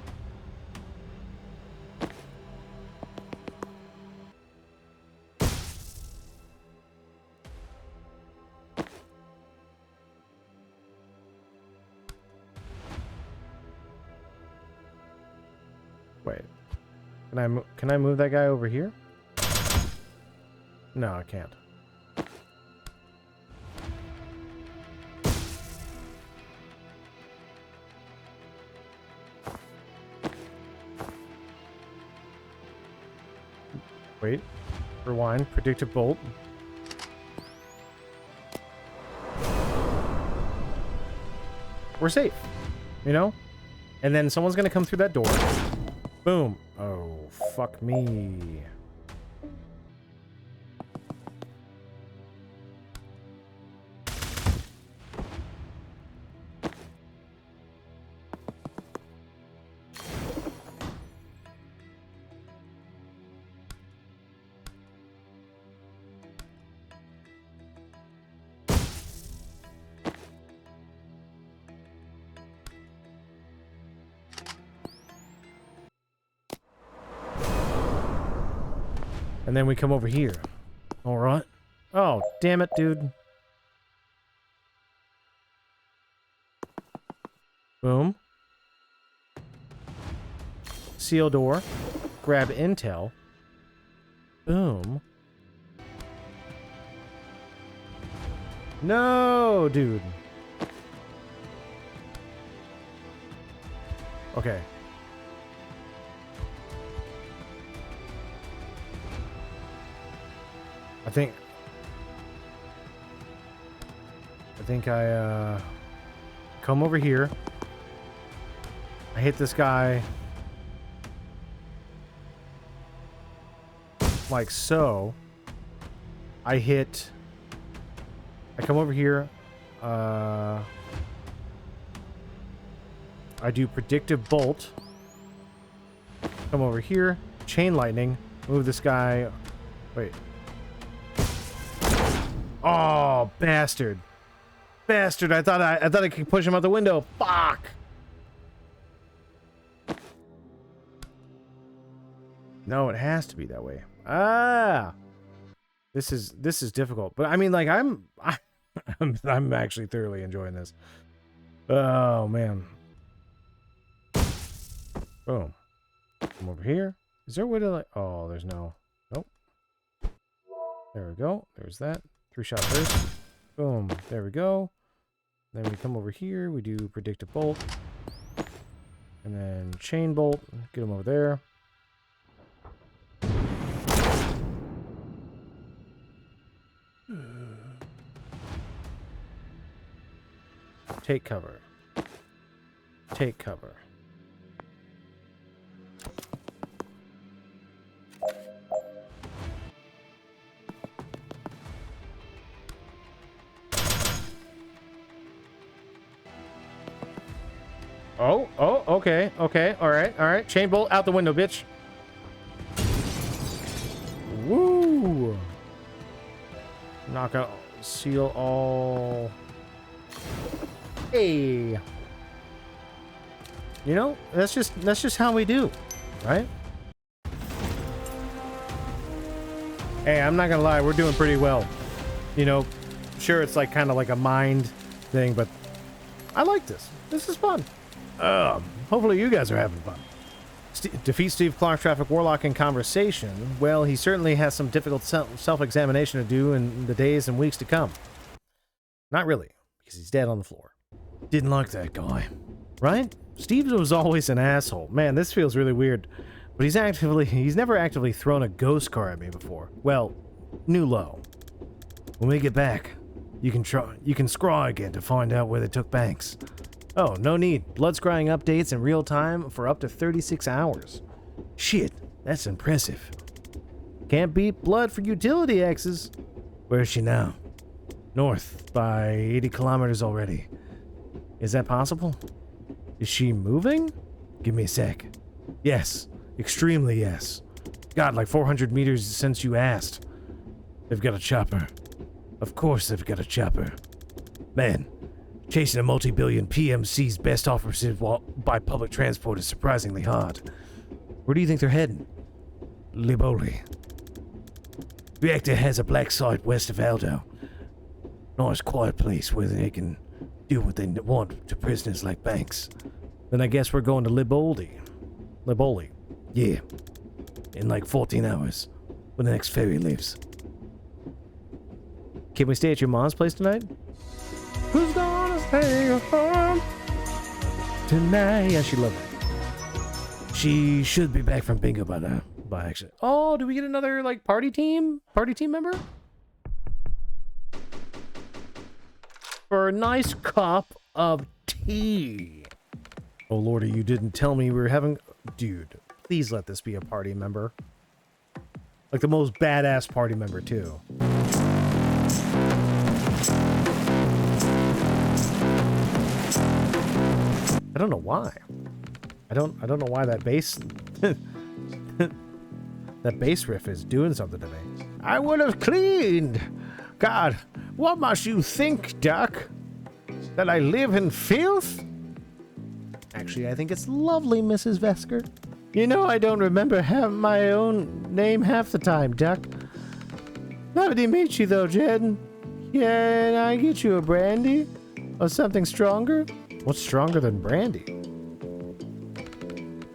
Speaker 1: Wait. Can I move that guy over here? No, I can't. Wait. Rewind. Predictive bolt. We're safe. You know? And then someone's gonna come through that door. Boom. Oh, fuck me. And then we come over here. All right. Oh, damn it, dude. Boom. Seal door. Grab intel. Boom. No, dude. Okay. I think I come over here. I hit this guy like so. I come over here. I do predictive bolt. Come over here. Chain lightning. Move this guy. Wait. Oh, bastard. Bastard. I thought I could push him out the window. Fuck. No, it has to be that way. Ah. This is difficult. But I mean, like, I'm actually thoroughly enjoying this. Oh, man. Boom. Come over here. Is there a way to, like, oh, there's no. Nope. There we go. There's that. 3-shot burst. Boom. There we go. Then we come over here. We do predictive bolt. And then chain bolt. Get him over there. Take cover. Take cover. Oh, okay, all right. Chain bolt out the window, bitch. Woo! Knock out, seal all. Hey. You know, that's just how we do, right? Hey, I'm not gonna lie, we're doing pretty well. You know, sure, it's like kind of like a mind thing, but I like this. This is fun. Hopefully you guys are having fun. Defeat Steve Clark, Traffic Warlock in conversation. Well, he certainly has some difficult self-examination to do in the days and weeks to come. Not really, because he's dead on the floor. Didn't like that guy. Right? Steve was always an asshole. Man, this feels really weird. But he's never actively thrown a ghost car at me before. Well, new low. When we get back, you can scry again to find out where they took Banks. Oh, no need. Blood scrying updates in real time for up to 36 hours. Shit, that's impressive. Can't beat blood for utility X's. Where is she now? North by 80 kilometers already. Is that possible? Is she moving? Give me a sec. Yes, extremely yes. God, like 400 meters since you asked. They've got a chopper. Of course they've got a chopper. Man, chasing a multi-billion PMC's best operative by public transport is surprisingly hard. Where do you think they're heading? Liboli. Reactor has a black site west of Aldo. Nice quiet place where they can do what they want to prisoners like Banks. Then I guess we're going to Liboli. Liboli. Yeah. In like 14 hours. When the next ferry leaves. Can we stay at your mom's place tonight? Who's gonna stay home tonight? Yeah, she loved it. She should be back from bingo by accident. Oh, do we get another like party team member? For a nice cup of tea. Oh lordy, you didn't tell me we were having... Dude, please let this be a party member. Like the most badass party member, too. I don't know why. I don't know why that bass... that bass riff is doing something to me. I would have cleaned! God, what must you think, Duck? That I live in filth? Actually, I think it's lovely, Mrs. Vesker. You know, I don't remember my own name half the time, Duck. Lovely to meet you, though, Jen. Can I get you a brandy? Or something stronger? What's stronger than brandy?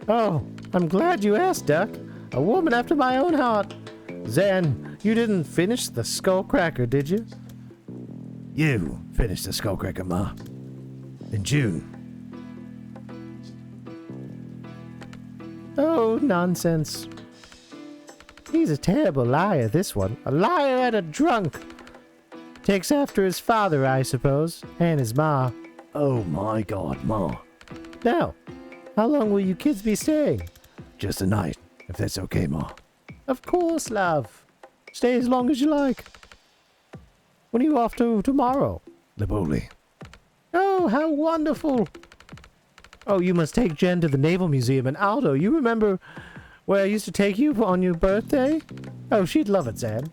Speaker 1: Oh, I'm glad you asked, Duck. A woman after my own heart. Zan, you didn't finish the skullcracker, did you?
Speaker 2: You finished the skullcracker, Ma. In June.
Speaker 1: Oh, nonsense. He's a terrible liar, this one. A liar and a drunk. Takes after his father, I suppose, and his ma.
Speaker 2: Oh my God, Ma.
Speaker 1: Now, how long will you kids be staying?
Speaker 2: Just a night, if that's okay, Ma.
Speaker 1: Of course, love. Stay as long as you like. When are you off to tomorrow?
Speaker 2: Liboli.
Speaker 1: Oh, how wonderful. Oh, you must take Jen to the Naval Museum in Aldo. You remember where I used to take you on your birthday? Oh, she'd love it, Zan.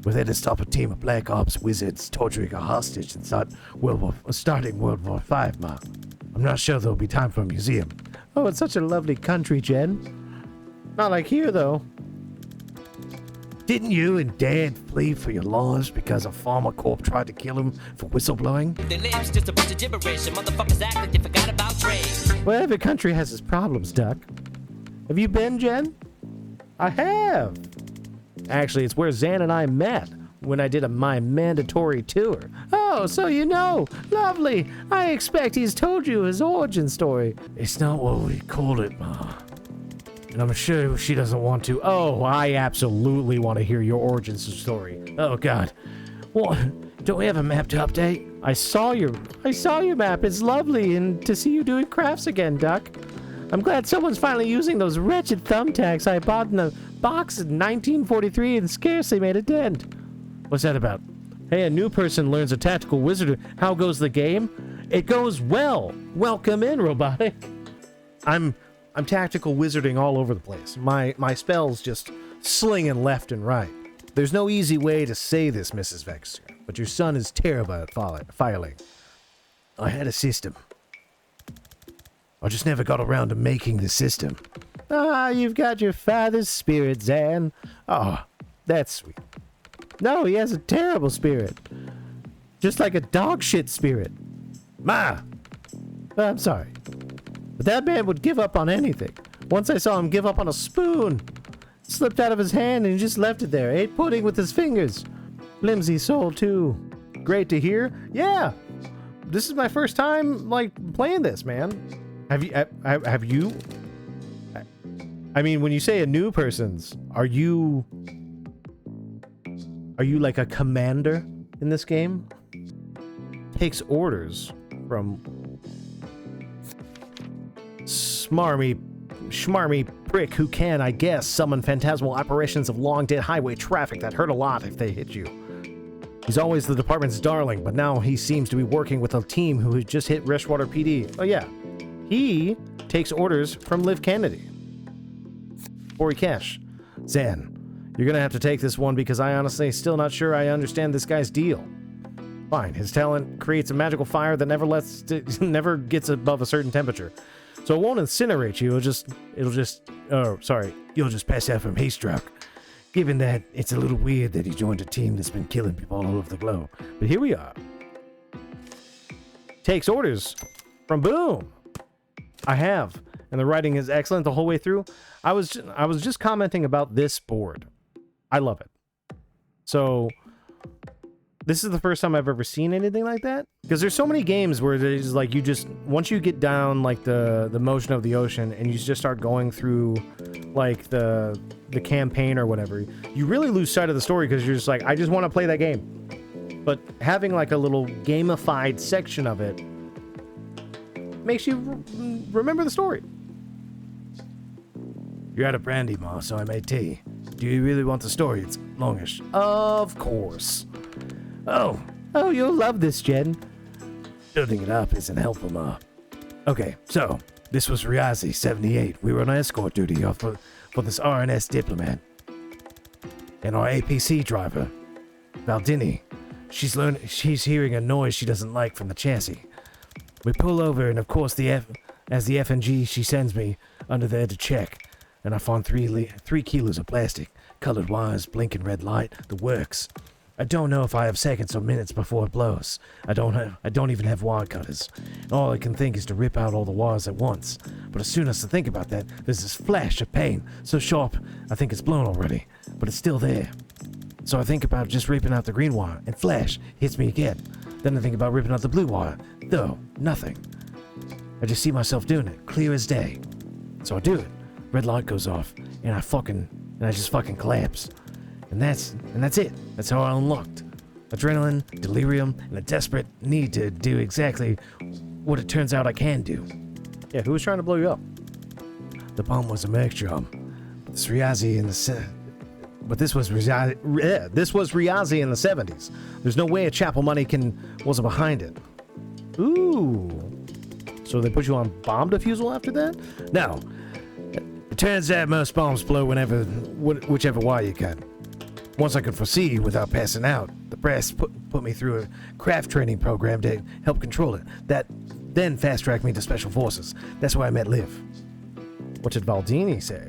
Speaker 2: We're there to stop a team of Black Ops wizards torturing a hostage and starting World War V, Ma. I'm not sure there'll be time for a museum.
Speaker 1: Oh, it's such a lovely country, Jen. Not like here, though.
Speaker 2: Didn't you and Dad flee for your lives because a farmer corp tried to kill him for whistleblowing?
Speaker 3: Their lips just a bunch of gibberish, and motherfuckers act like they forgot about trade.
Speaker 1: Well, every country has its problems, Duck. Have you been, Jen? I have. Actually, it's where Zan and I met when I did my mandatory tour. Oh, so you know. Lovely. I expect he's told you his origin story.
Speaker 2: It's not what we called it, Ma.
Speaker 1: And I'm sure she doesn't want to. Oh, I absolutely want to hear your origin story. Oh, God. What? Don't we have a map to update? I saw your map. It's lovely, and to see you doing crafts again, Duck. I'm glad someone's finally using those wretched thumbtacks I bought in a box in 1943 and scarcely made a dent. What's that about? Hey, a new person learns a tactical wizard. How goes the game? It goes well. Welcome in, Robotic. I'm tactical wizarding all over the place. My spells just slinging left and right. There's no easy way to say this, Mrs. Vex, but your son is terrible at filing.
Speaker 2: I had a system. I just never got around to making the system.
Speaker 1: Ah, you've got your father's spirit, Zan. Oh, that's sweet. No, he has a terrible spirit. Just like a dog shit spirit.
Speaker 2: Ma!
Speaker 1: I'm sorry. But that man would give up on anything. Once I saw him give up on a spoon. Slipped out of his hand and he just left it there. Ate pudding with his fingers. Flimsy soul, too. Great to hear. Yeah. This is my first time, playing this, man. Have you? I mean, when you say a new person's, are you like a commander in this game? Takes orders from schmarmy prick who can, I guess, summon phantasmal apparitions of long-dead highway traffic that hurt a lot if they hit you. He's always the department's darling, but now he seems to be working with a team who just hit Freshwater PD. Oh yeah, he takes orders from Liv Kennedy. Ori Cash. Zan, you're gonna have to take this one because I honestly still not sure I understand this guy's deal. Fine, his talent creates a magical fire that never gets above a certain temperature. So it won't incinerate you,
Speaker 2: You'll just pass out from heat stroke. Given that it's a little weird that he joined a team that's been killing people all over the globe.
Speaker 1: But here we are. Takes orders from Boom. I have. And the writing is excellent the whole way through. I was just commenting about this board. I love it. So this is the first time I've ever seen anything like that. Because there's so many games where there's like once you get down like the motion of the ocean and you just start going through like the campaign or whatever, you really lose sight of the story because you're just like, I just want to play that game. But having like a little gamified section of it makes you remember the story. You're out of brandy, Ma, so I made tea. Do you really want the story? It's longish. Of course. Oh, you'll love this, Jen. Building it up isn't helpful, Ma. Okay, so, this was Riazi, 78. We were on escort duty for this RNS diplomat. And our APC driver, Valdini, she's hearing a noise she doesn't like from the chassis. We pull over, and of course, as the FNG she sends me under there to check, and I find 3 kilos of plastic, colored wires, blinking red light, the works. I don't know if I have seconds or minutes before it blows. I don't even have wire cutters. All I can think is to rip out all the wires at once. But as soon as I think about that, there's this flash of pain, so sharp I think it's blown already, but it's still there. So I think about just ripping out the green wire, and flash hits me again. Then I think about ripping out the blue wire. Though, nothing. I just see myself doing it, clear as day. So I do it. Red light goes off, and I just fucking collapse. And that's it. That's how I unlocked. Adrenaline, delirium, and a desperate need to do exactly what it turns out I can do. Yeah, who was trying to blow you up? The bomb was a Merc job. This Riazi in the this was Riazi in the 70s. There's no way a Chapel money wasn't behind it. Ooh. So they put you on bomb defusal after that? No. It turns out most bombs blow whichever wire you cut. Once I could foresee without passing out, the brass put me through a craft training program to help control it. That then fast-tracked me to Special Forces. That's where I met Liv. What did Valdini say?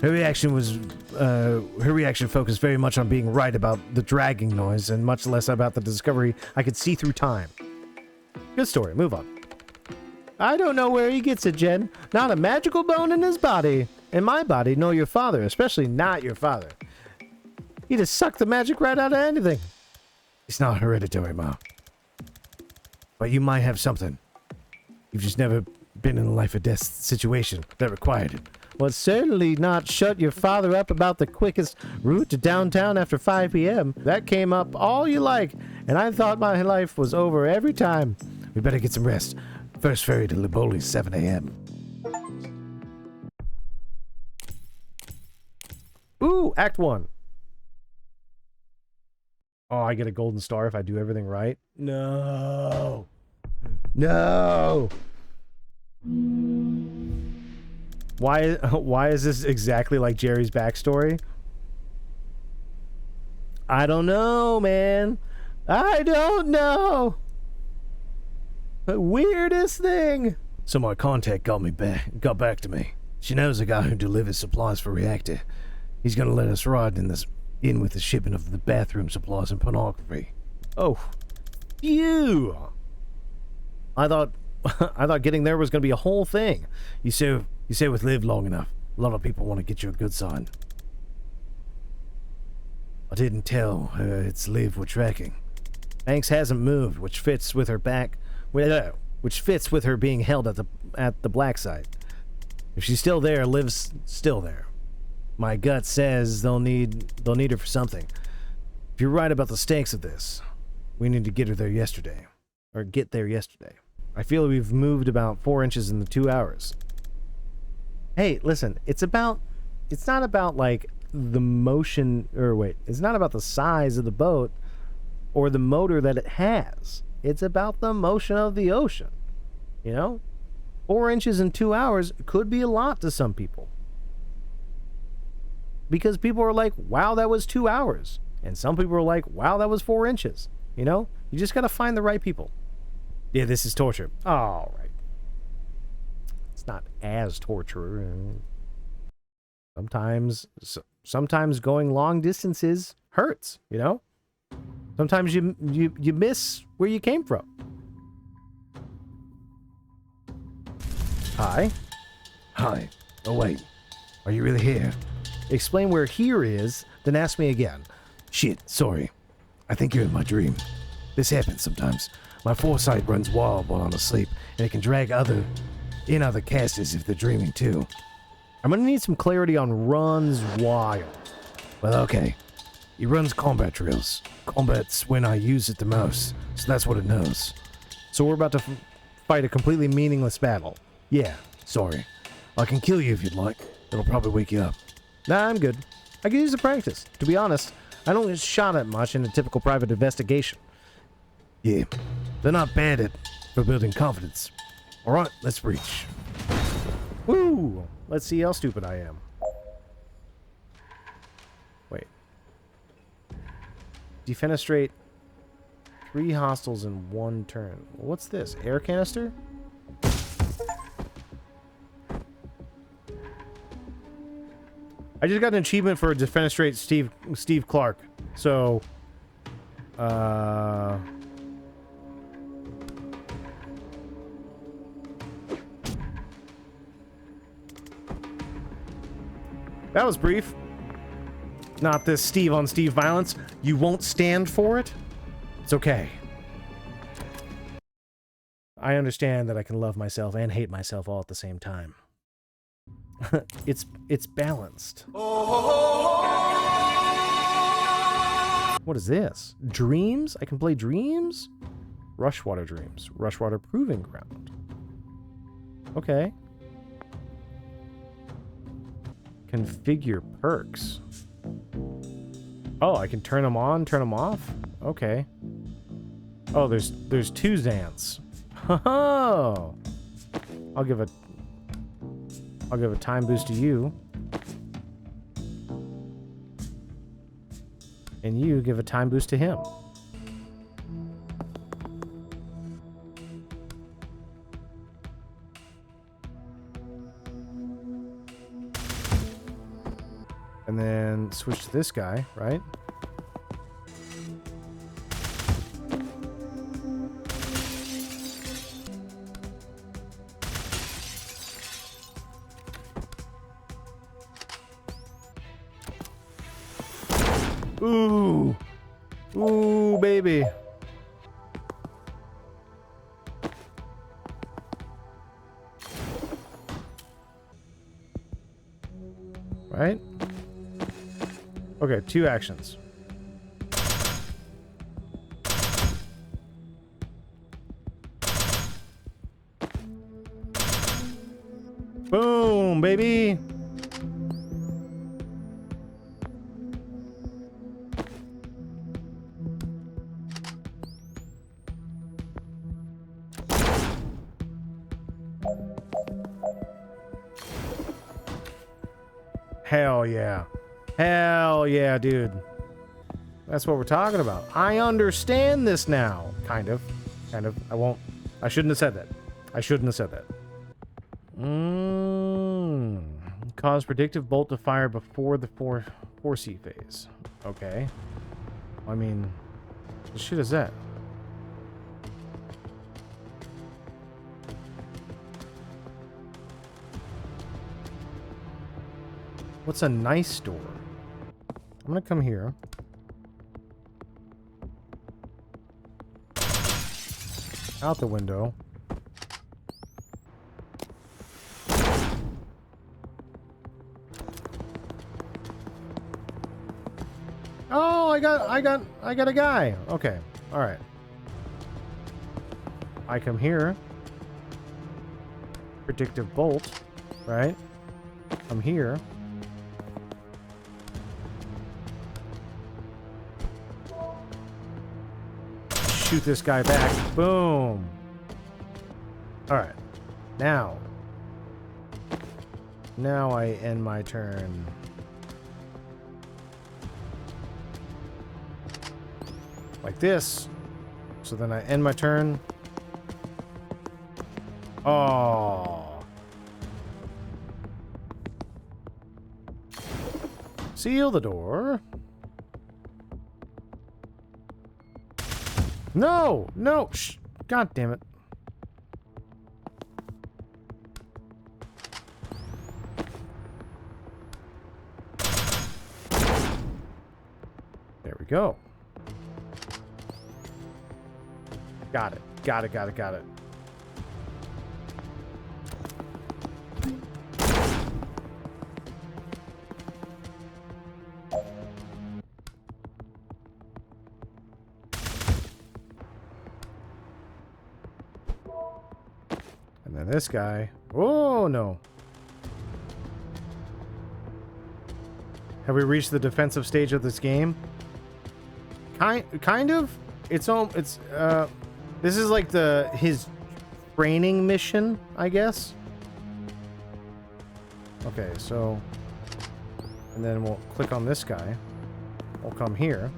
Speaker 1: Her reaction focused very much on being right about the dragging noise and much less about the discovery I could see through time. Good story, move on. I don't know where he gets it, Jen. Not a magical bone in his body. In my body, nor your father, especially not your father. He just sucked the magic right out of anything. It's not hereditary, Ma. But you might have something. You've just never been in a life or death situation that required it. Well, it's certainly not shut your father up about the quickest route to downtown after 5 p.m. That came up all you like, and I thought my life was over every time. We better get some rest. First ferry to Liboli, 7 a.m. Ooh, Act 1. Oh, I get a golden star if I do everything right? No. No. Why is this exactly like Jerry's backstory? I don't know, man. I don't know. The weirdest thing. So my contact got back to me. She knows a guy who delivers supplies for Reactor. He's gonna let us ride in with the shipping of the bathroom supplies and pornography. Oh, phew! I thought getting there was gonna be a whole thing. You say with Liv long enough, a lot of people want to get you a good sign. I didn't tell her it's Liv we're tracking. Hanks hasn't moved, which fits with her being held at the black site. If she's still there, Liv's still there. My gut says they'll need her for something. If you're right about the stakes of this, we need to get there yesterday. I feel we've moved about 4 inches in the 2 hours. Hey, listen, it's not about like the motion, it's not about the size of the boat or the motor that it has. It's about the motion of the ocean. You know? 4 inches in 2 hours could be a lot to some people. Because people are like, wow, that was 2 hours. And some people are like, wow, that was 4 inches. You know? You just gotta find the right people. Yeah, this is torture. All right. It's not as torture. Sometimes going long distances hurts, you know? Sometimes you miss where you came from. Hi. Oh, wait. Are you really here? Explain where here is, then ask me again. Shit, sorry. I think you're in my dream. This happens sometimes. My foresight runs wild while I'm asleep, and it can drag other casters if they're dreaming too. I'm gonna need some clarity on runs wild. Well, okay. He runs combat drills. Combat's when I use it the most, so that's what it knows. So we're about to fight a completely meaningless battle.
Speaker 2: Yeah, sorry. I can kill you if you'd like. It'll probably wake you up.
Speaker 1: Nah, I'm good. I could use the practice. To be honest, I don't get shot at much in a typical private investigation.
Speaker 2: Yeah, they're not bad at for building confidence. All right, let's reach.
Speaker 1: Woo! Let's see how stupid I am. Wait. Defenestrate 3 hostiles in 1 turn. What's this? Air canister? I just got an achievement for Defenestrate Steve Clark. So, that was brief. Not this Steve on Steve violence. You won't stand for it? It's okay. I understand that I can love myself and hate myself all at the same time. It's balanced. What is this? Dreams? I can play Dreams? Rushwater Dreams. Rushwater Proving Ground. Okay. Configure perks. Oh, I can turn them on, turn them off? Okay. Oh, there's 2 Xants. Oh! I'll give a time boost to you. And you give a time boost to him. And then switch to this guy, right? Ooh. Ooh, baby. Right? Okay, 2 actions. Boom, baby. Hell yeah. Hell yeah, dude. That's what we're talking about. I understand this now. Kind of. I shouldn't have said that. Cause predictive bolt to fire before the 4C phase. Okay. I mean, what the shit is that? What's a nice door? I'm gonna come here. Out the window. Oh, I got a guy. Okay. All right. I come here. Predictive bolt, right? I'm here. Shoot this guy back. Boom. All right. Now I end my turn. Like this. So then I end my turn. Oh. Seal the door. No! No! Shh! God damn it. There we go. Got it. Got it. And then this guy. Oh, no. Have we reached the defensive stage of this game? Kind of. This is like his training mission, I guess. Okay, so, and then we'll click on this guy. We'll come here.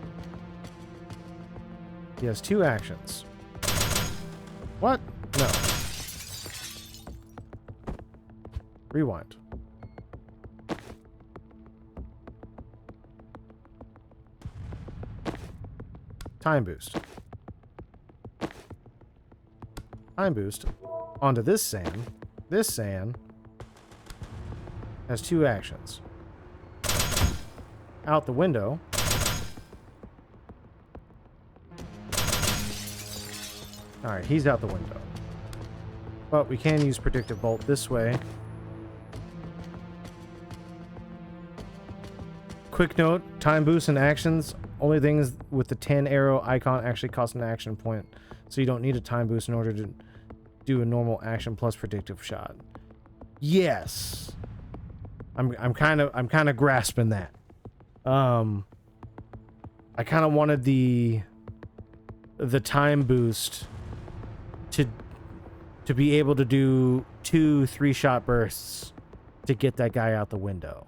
Speaker 1: He has 2 actions. What? No. Rewind. Time boost. Time boost onto this sand. This sand has 2 actions. Out the window. Alright, he's out the window. But we can use predictive bolt this way. Quick note, time boosts and actions. Only things with the 10 arrow icon actually cost an action point. So you don't need a time boost in order to do a normal action plus predictive shot. Yes. I'm kind of grasping that. I kind of wanted the time boost to be able to do 2 3-shot bursts to get that guy out the window.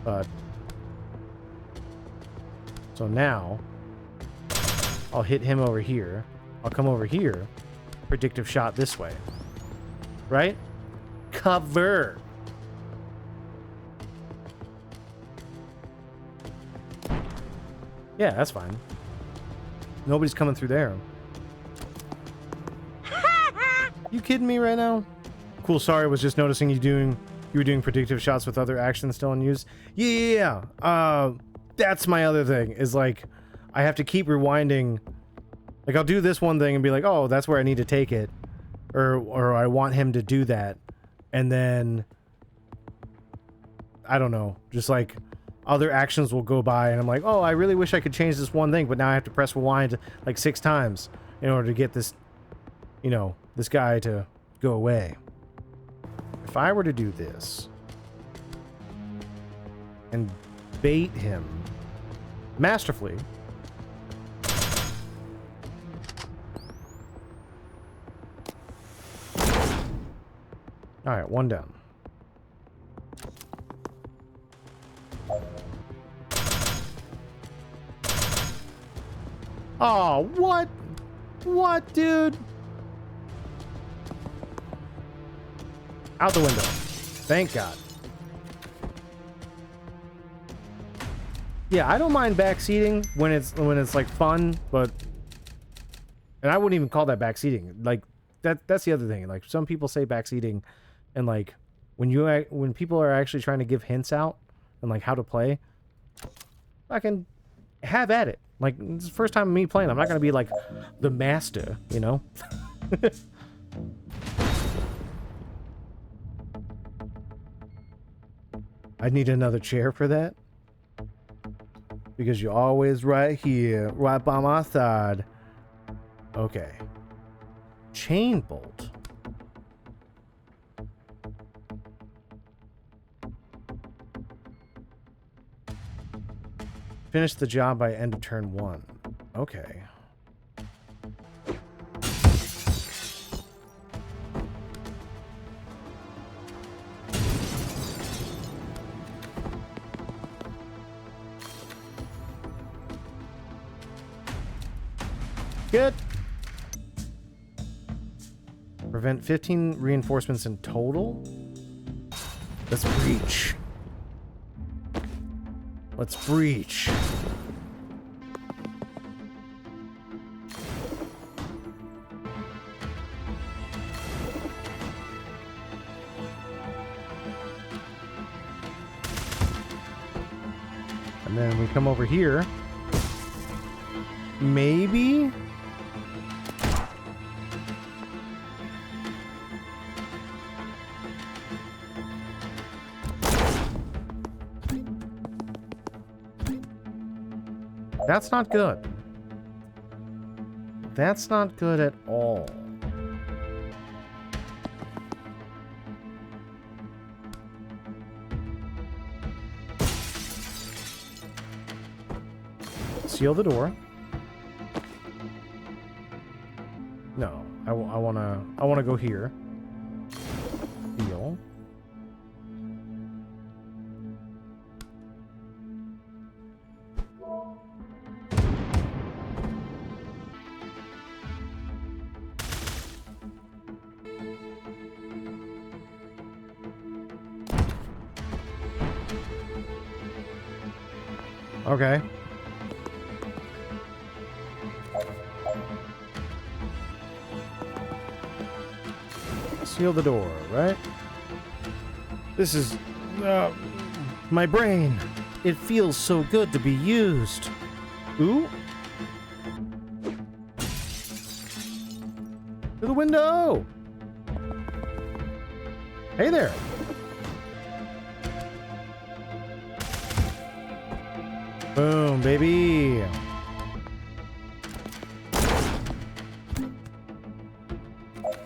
Speaker 1: But so now I'll hit him over here. I'll come over here. Predictive shot this way. Right? Cover. Yeah, that's fine. Nobody's coming through there. You kidding me right now? Cool, sorry, was just noticing you were doing predictive shots with other actions still in use. Yeah. That's my other thing, is like I have to keep rewinding. Like I'll do this one thing and be like, oh, that's where I need to take it. Or I want him to do that. And then I don't know, just like other actions will go by and I'm like, oh, I really wish I could change this one thing, but now I have to press rewind like 6 times in order to get this, this guy to go away. If I were to do this and bait him masterfully, all right, 1 down. Oh, what? What, dude? Out the window. Thank God. Yeah, I don't mind backseating when it's like fun, but and I wouldn't even call that backseating. Like that's the other thing. Like some people say backseating, and like when people are actually trying to give hints out and like how to play, I can have at it. Like it's the first time me playing. I'm not gonna be like the master, I need another chair for that. Because you're always right here, right by my side. Okay. Chain bolt. Finish the job by end of turn 1. Okay. Good. Prevent 15 reinforcements in total. Let's breach. Let's breach. And then we come over here. Maybe? That's not good. That's not good at all. Seal the door. No, I wanna go here. Seal. Okay. Seal the door, right? This is... my brain. It feels so good to be used. Ooh. To the window! Hey there! Boom, baby!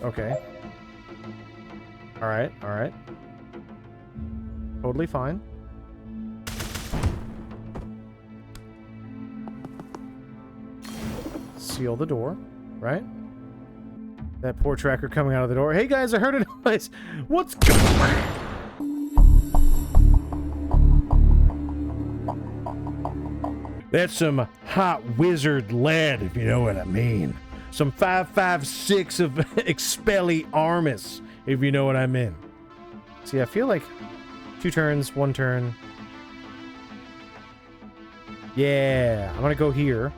Speaker 1: Okay. Alright, alright. Totally fine. Seal the door, right? That poor tracker coming out of the door. Hey guys, I heard a noise! What's going on? That's some hot wizard lead, if you know what I mean. Some 5.56 of Expelliarmus, if you know what I mean. See, I feel like 2 turns, 1 turn. Yeah, I'm gonna go here.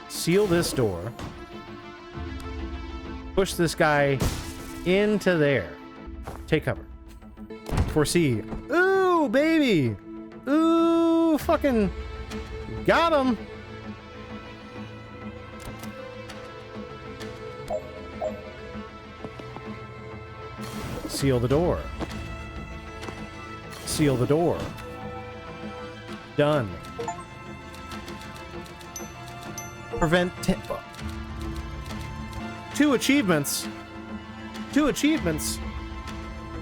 Speaker 1: Seal this door. Push this guy into there. Take cover. Foresee. Ooh, baby! Ooh, fucking... Got him! Seal the door. Seal the door. Done. Prevent 2 achievements. 2 achievements.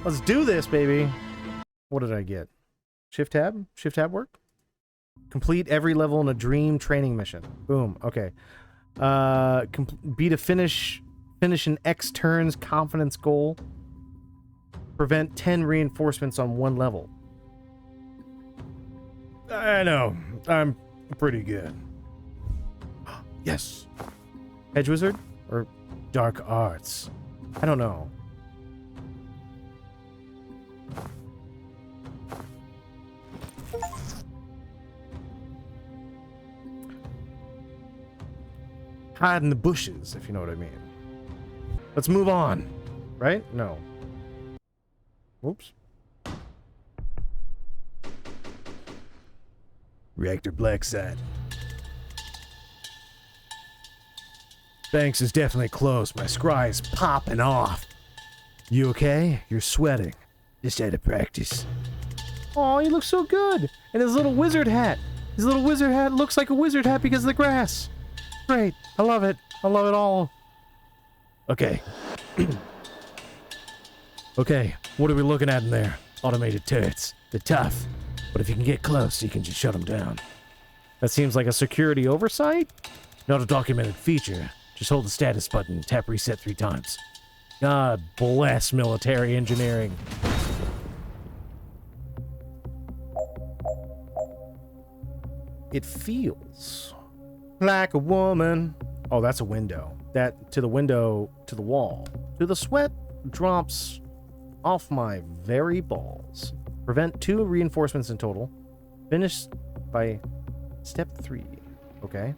Speaker 1: Let's do this, baby. What did I get? Shift tab? Shift tab work? Complete every level in a dream training mission. Boom. Okay. Beat a finish an X turns confidence goal. Prevent 10 reinforcements on 1 level. I know. I'm pretty good. Yes. Hedge Wizard? Or Dark Arts? I don't know. Hide in the bushes, if you know what I mean. Let's move on. Right? No. Whoops. Reactor black side. Banks is definitely close. My scry's popping off. You okay? You're sweating. Just out of practice. Oh, he looks so good. And his little wizard hat. His little wizard hat looks like a wizard hat because of the grass. Great. I love it. I love it all. Okay. Okay, what are we looking at in there? Automated turrets. They're tough, but if you can get close, you can just shut them down. That seems like a security oversight? Not a documented feature. Just hold the status button and tap reset 3 times. God bless military engineering. It feels like a woman. Oh, that's a window. That to the window, to the wall. To the sweat drops off my very balls. Prevent 2 reinforcements in total. Finish by step 3. Okay.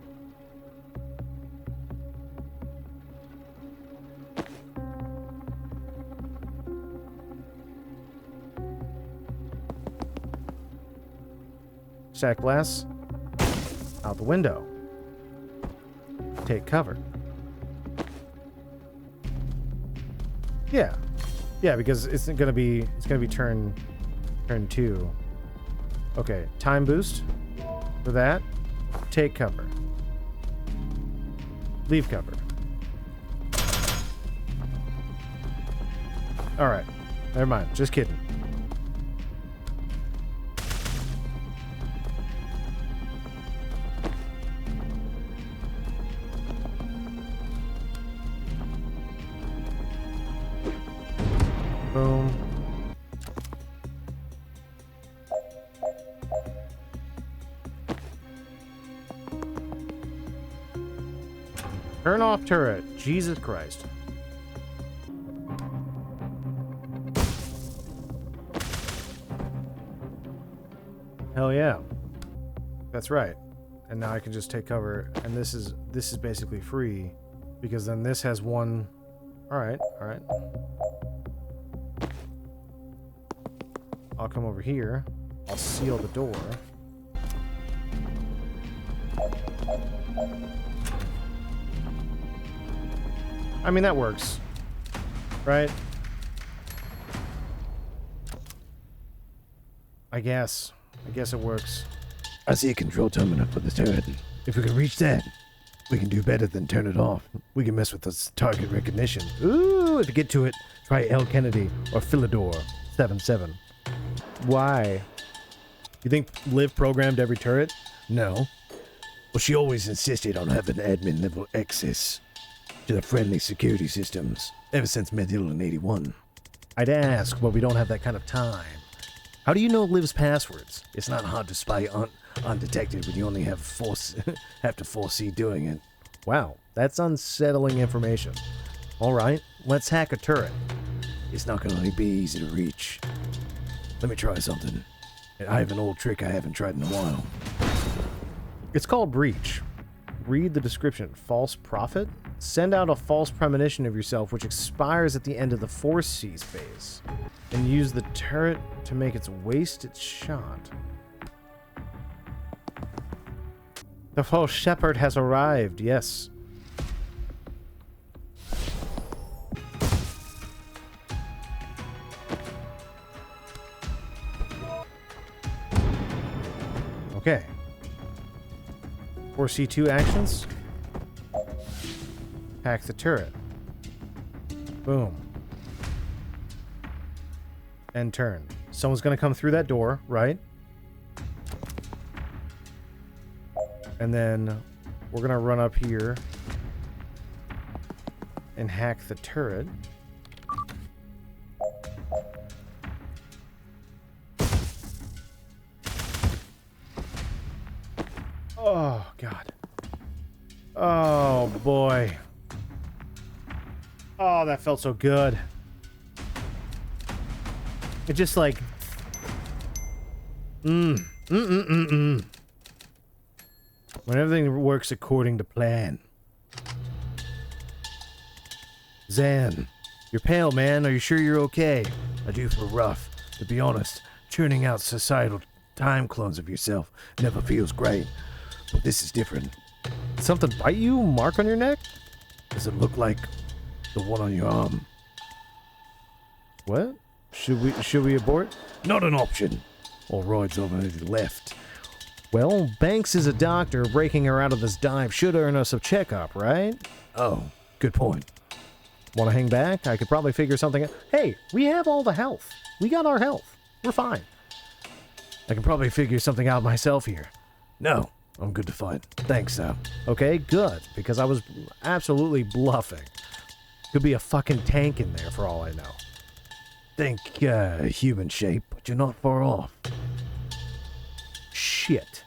Speaker 1: Sack blast. Out the window. Take cover. Yeah. Yeah, because it's gonna be turn 2. Okay, time boost for that. Take cover. Leave cover. Alright. Never mind. Just kidding. Boom. Turn off turret. Jesus Christ. Hell yeah. That's right. And now I can just take cover, and this is basically free because then this has one. All right. I'll come over here. I'll seal the door. I mean, that works. Right? I guess it works.
Speaker 2: I see a control terminal for the turret. If we can reach that, we can do better than turn it off. We can mess with this target recognition.
Speaker 1: Ooh, to get to it, try L. Kennedy or Philidor 77. Why? You think Liv programmed every turret?
Speaker 2: No. Well, she always insisted on having admin level access to the friendly security systems ever since Medieval in 81.
Speaker 1: I'd ask, but we don't have that kind of time. How do you know Liv's passwords?
Speaker 2: It's not hard to spy undetected when you only have to foresee doing it.
Speaker 1: Wow, that's unsettling information. All right, let's hack a turret.
Speaker 2: It's not going to be easy to reach. Let me try something. I have an old trick I haven't tried in a while.
Speaker 1: It's called breach. Read the description. False prophet? Send out a false premonition of yourself which expires at the end of the foresee phase. And use the turret to make its wasted shot. The false shepherd has arrived, yes. Okay. Foresee 2 actions. Hack the turret. Boom. And turn. Someone's gonna come through that door, right? And then we're gonna run up here and hack the turret. Oh, God. Oh, boy. Oh, that felt so good. It just like... When everything works according to plan.
Speaker 2: Zan, you're pale, man. Are you sure you're okay? I do feel rough. To be honest, churning out societal time clones of yourself never feels great. But this is different.
Speaker 1: Something bite you? Mark on your neck?
Speaker 2: Does it look like the one on your arm?
Speaker 1: What? Should we abort?
Speaker 2: Not an option. All roads over to the left.
Speaker 1: Well, Banks is a doctor. Breaking her out of this dive should earn us a checkup, right?
Speaker 2: Oh, good point.
Speaker 1: Want to hang back? I could probably figure something out. Hey, we have all the health. We got our health. We're fine.
Speaker 2: I can probably figure something out myself here. No, I'm good to fight. Thanks, Sal.
Speaker 1: Okay, good. Because I was absolutely bluffing. Could be a fucking tank in there for all I know.
Speaker 2: Think human shape, but you're not far off.
Speaker 1: Shit.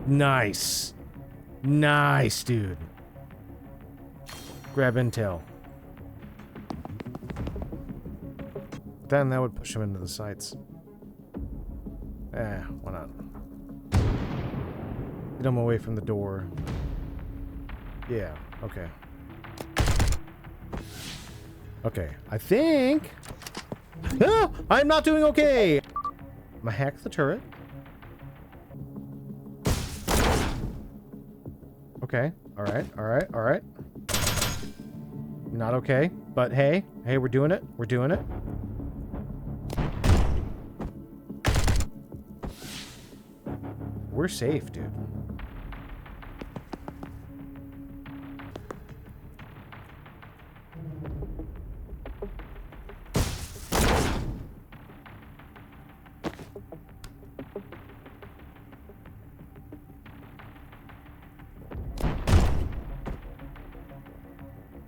Speaker 1: Nice. Nice, dude. Grab intel. Then that would push him into the sights. Why not? Get him away from the door. Yeah, okay. Okay, I think... Ah, I'm not doing okay! I'm gonna hack the turret. Okay, alright. Not okay. But hey, we're doing it. We're doing it. We're safe, dude.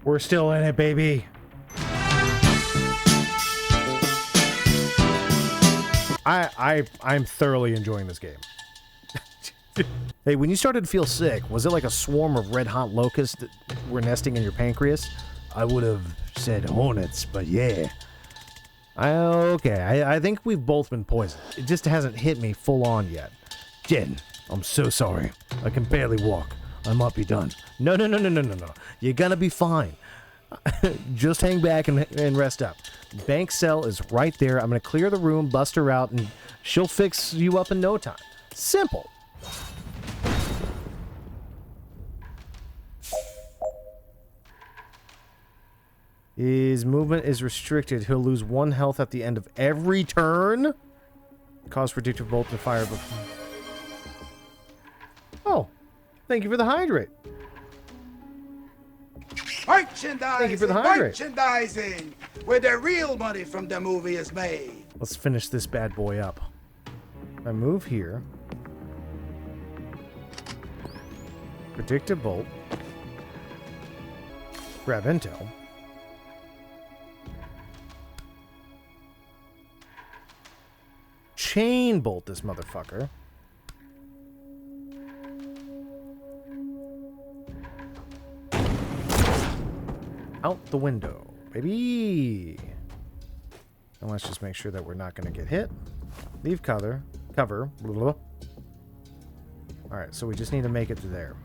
Speaker 1: We're still in it, baby. I'm thoroughly enjoying this game. Hey, when you started to feel sick, was it like a swarm of red-hot locusts that were nesting in your pancreas?
Speaker 2: I would have said hornets, but yeah.
Speaker 1: Okay, I think we've both been poisoned. It just hasn't hit me full on yet.
Speaker 2: Jen, I'm so sorry. I can barely walk. I might be done.
Speaker 1: No. You're gonna be fine. Just hang back and rest up. Bank cell is right there. I'm gonna clear the room, bust her out, and she'll fix you up in no time. Simple. His movement is restricted. He'll lose 1 health at the end of every turn. Cause predictive bolt to fire before. Oh, thank you for the hydrate.
Speaker 4: Merchandising,
Speaker 1: Thank you for the hydrate.
Speaker 4: merchandising, where the real money from the movie is made.
Speaker 1: Let's finish this bad boy up. I move here. Predictive bolt. Grab intel. Chain bolt this motherfucker. Out the window, baby. And let's just make sure that we're not going to get hit. Leave cover. Blah, blah. All right, so we just need to make it to there.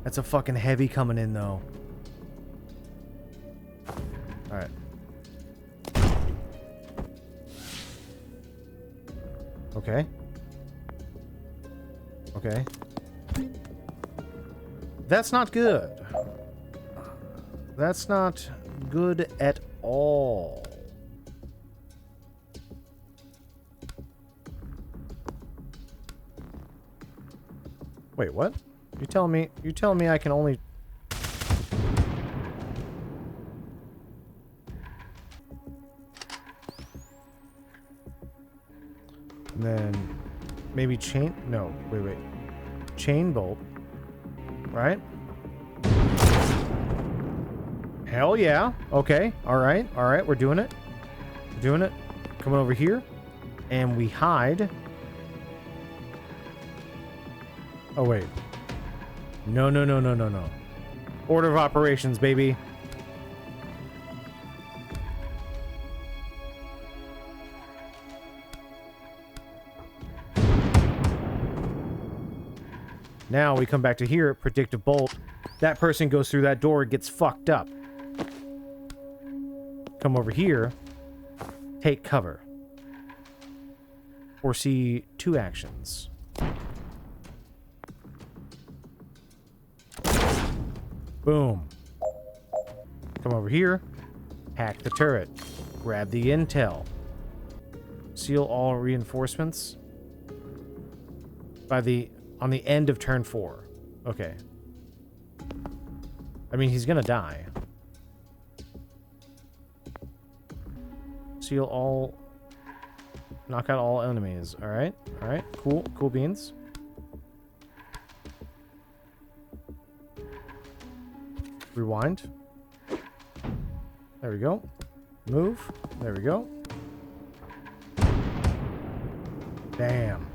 Speaker 1: That's a fucking heavy coming in, though. All right. Okay. Okay. That's not good. That's not good at all. Wait, what? You telling me I can only... And then maybe chain... No, wait. Chain bolt. Right? Hell yeah. Okay. Alright. We're doing it. Coming over here. And we hide. Oh, wait. No. Order of operations, baby. Now we come back to here, predictive bolt. That person goes through that door, gets fucked up. Come over here, take cover. Foresee 2 actions. Boom. Come over here, hack the turret. Grab the intel. Seal all reinforcements. On the end of turn 4. Okay. I mean, he's gonna die. Seal all... Knock out all enemies. Alright. Cool beans. Rewind. There we go. Move. There we go. Damn.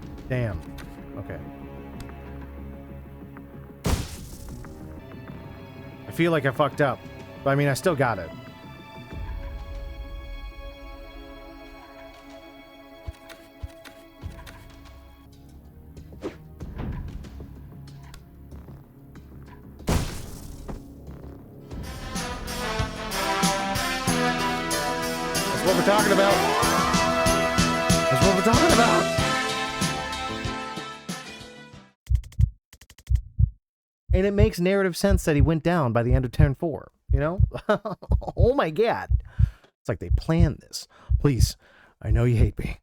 Speaker 1: Okay. I feel like I fucked up. But I mean, I still got it. That's what we're talking about. That's what we're talking about. And it makes narrative sense that he went down by the end of turn 4, you know? Oh my god. It's like they planned this. Please, I know you hate me.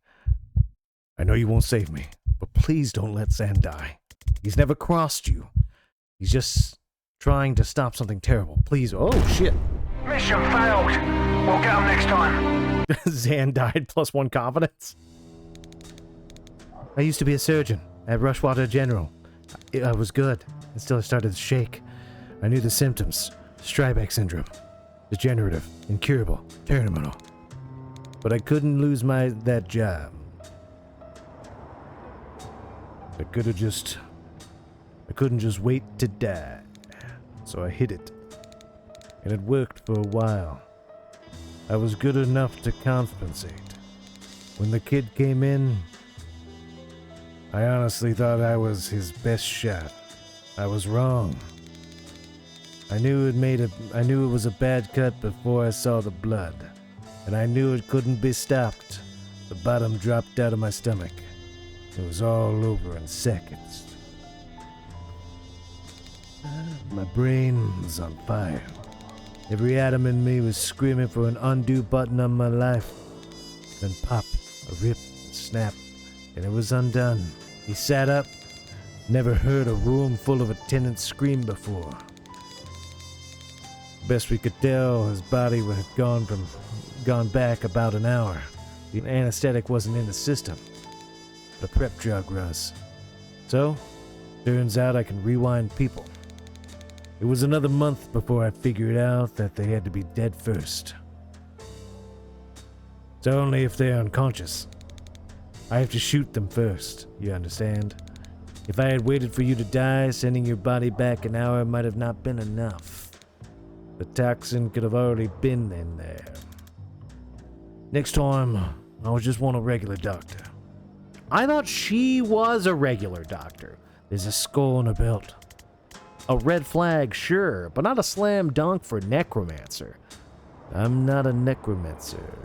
Speaker 1: I know you won't save me, but please don't let Zan die. He's never crossed you. He's just trying to stop something terrible. Please. Oh, shit.
Speaker 5: Mission failed. We'll get him next time.
Speaker 1: Zan died +1 confidence. I used to be a surgeon at Rushwater General. I was good until I started to shake. I knew the symptoms. Strybeck syndrome. Degenerative. Incurable. Terminal. But I couldn't lose that job. I couldn't just wait to die. So I hid it. And it worked for a while. I was good enough to compensate. When the kid came in, I honestly thought I was his best shot. I was wrong. I knew it was a bad cut before I saw the blood. And I knew it couldn't be stopped. The bottom dropped out of my stomach. It was all over in seconds. My brain was on fire. Every atom in me was screaming for an undo button on my life. Then pop, a rip, a snap, and it was undone. He sat up. Never heard a room full of attendants scream before. Best we could tell, his body had gone back about an hour. The anesthetic wasn't in the system. The prep drug was. So, turns out I can rewind people. It was another month before I figured out that they had to be dead first. It's only if they're unconscious. I have to shoot them first, you understand? If I had waited for you to die, sending your body back an hour might have not been enough. The toxin could have already been in there. Next time, I'll just want a regular doctor. I thought she was a regular doctor. There's a skull on her belt. A red flag, sure, but not a slam dunk for necromancer. I'm not a necromancer.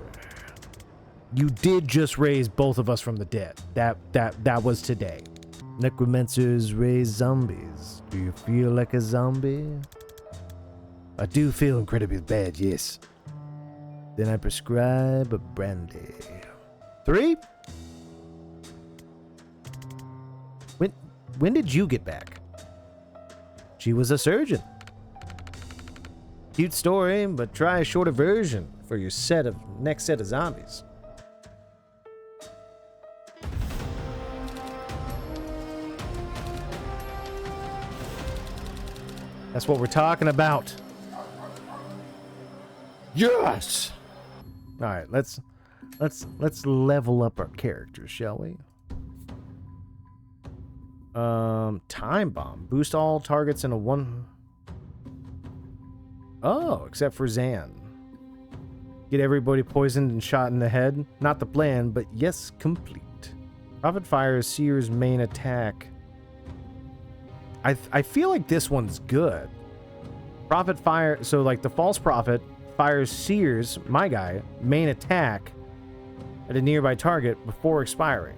Speaker 1: You did just raise both of us from the dead. That was today. Necromancers raise zombies. Do you feel like a zombie? I do feel incredibly bad, yes. Then I prescribe a brandy. 3? When did you get back? She was a surgeon. Cute story, but try a shorter version for your next set of zombies. That's what we're talking about.
Speaker 2: Yes!
Speaker 1: Alright, let's level up our characters, shall we? Time bomb. Boost all targets in a one... Oh, except for Zan. Get everybody poisoned and shot in the head. Not the plan, but yes, complete. Prophet fires Seer's main attack. I feel like this one's good. Prophet fire... So, like, the false prophet fires Seer's, my guy, main attack at a nearby target before expiring.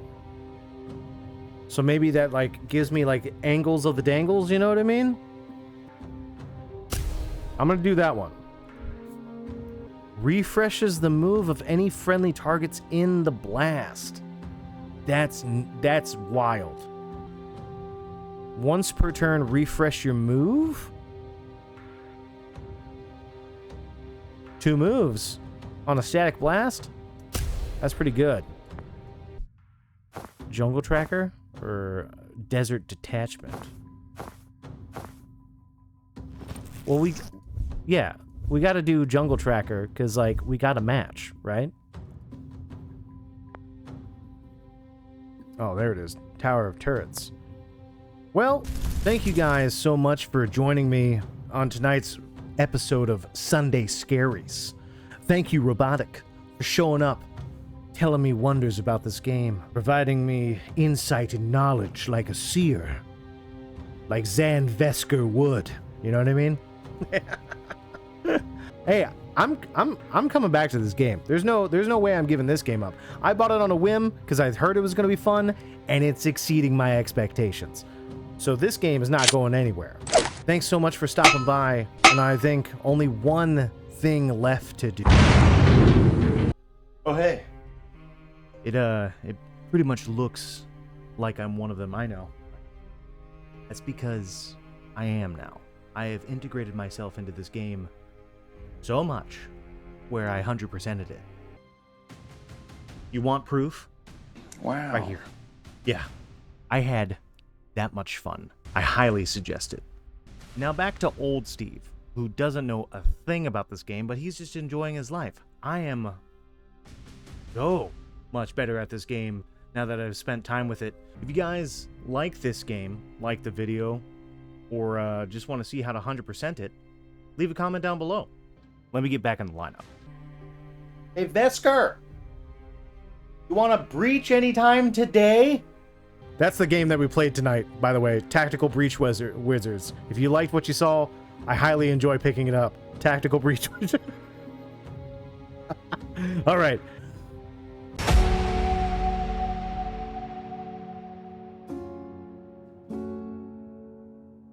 Speaker 1: So maybe that, like, gives me, like, angles of the dangles, you know what I mean? I'm gonna do that one. Refreshes the move of any friendly targets in the blast. That's wild. Once per turn, refresh your move? 2 moves on a static blast? That's pretty good. Jungle Tracker or Desert Detachment? Well, we gotta do Jungle Tracker because, like, we got a match, right? Oh, there it is. Tower of Turrets. Well, thank you guys so much for joining me on tonight's episode of Sunday Scaries. Thank you, Robotic, for showing up, telling me wonders about this game, providing me insight and knowledge like a seer, like Zan Vesker would. You know what I mean? Hey, I'm coming back to this game. There's no way I'm giving this game up. I bought it on a whim because I heard it was going to be fun, and it's exceeding my expectations. So this game is not going anywhere. Thanks so much for stopping by, and I think only one thing left to do. Oh, hey. It pretty much looks like I'm one of them, I know. That's because I am now. I have integrated myself into this game so much where I 100%ed it. You want proof?
Speaker 5: Wow.
Speaker 1: Right here. Yeah. I had that much fun. I highly suggest it. Now back to old Steve, who doesn't know a thing about this game, but he's just enjoying his life. I am so much better at this game now that I've spent time with it. If you guys like this game, like the video, or just want to see how to 100% it, leave a comment down below. Let me get back in the lineup. Hey, Vesker! You want to breach anytime today? That's the game that we played tonight, by the way. Tactical Breach Wizards. If you liked what you saw, I highly enjoy picking it up. Tactical Breach Wizards. All right.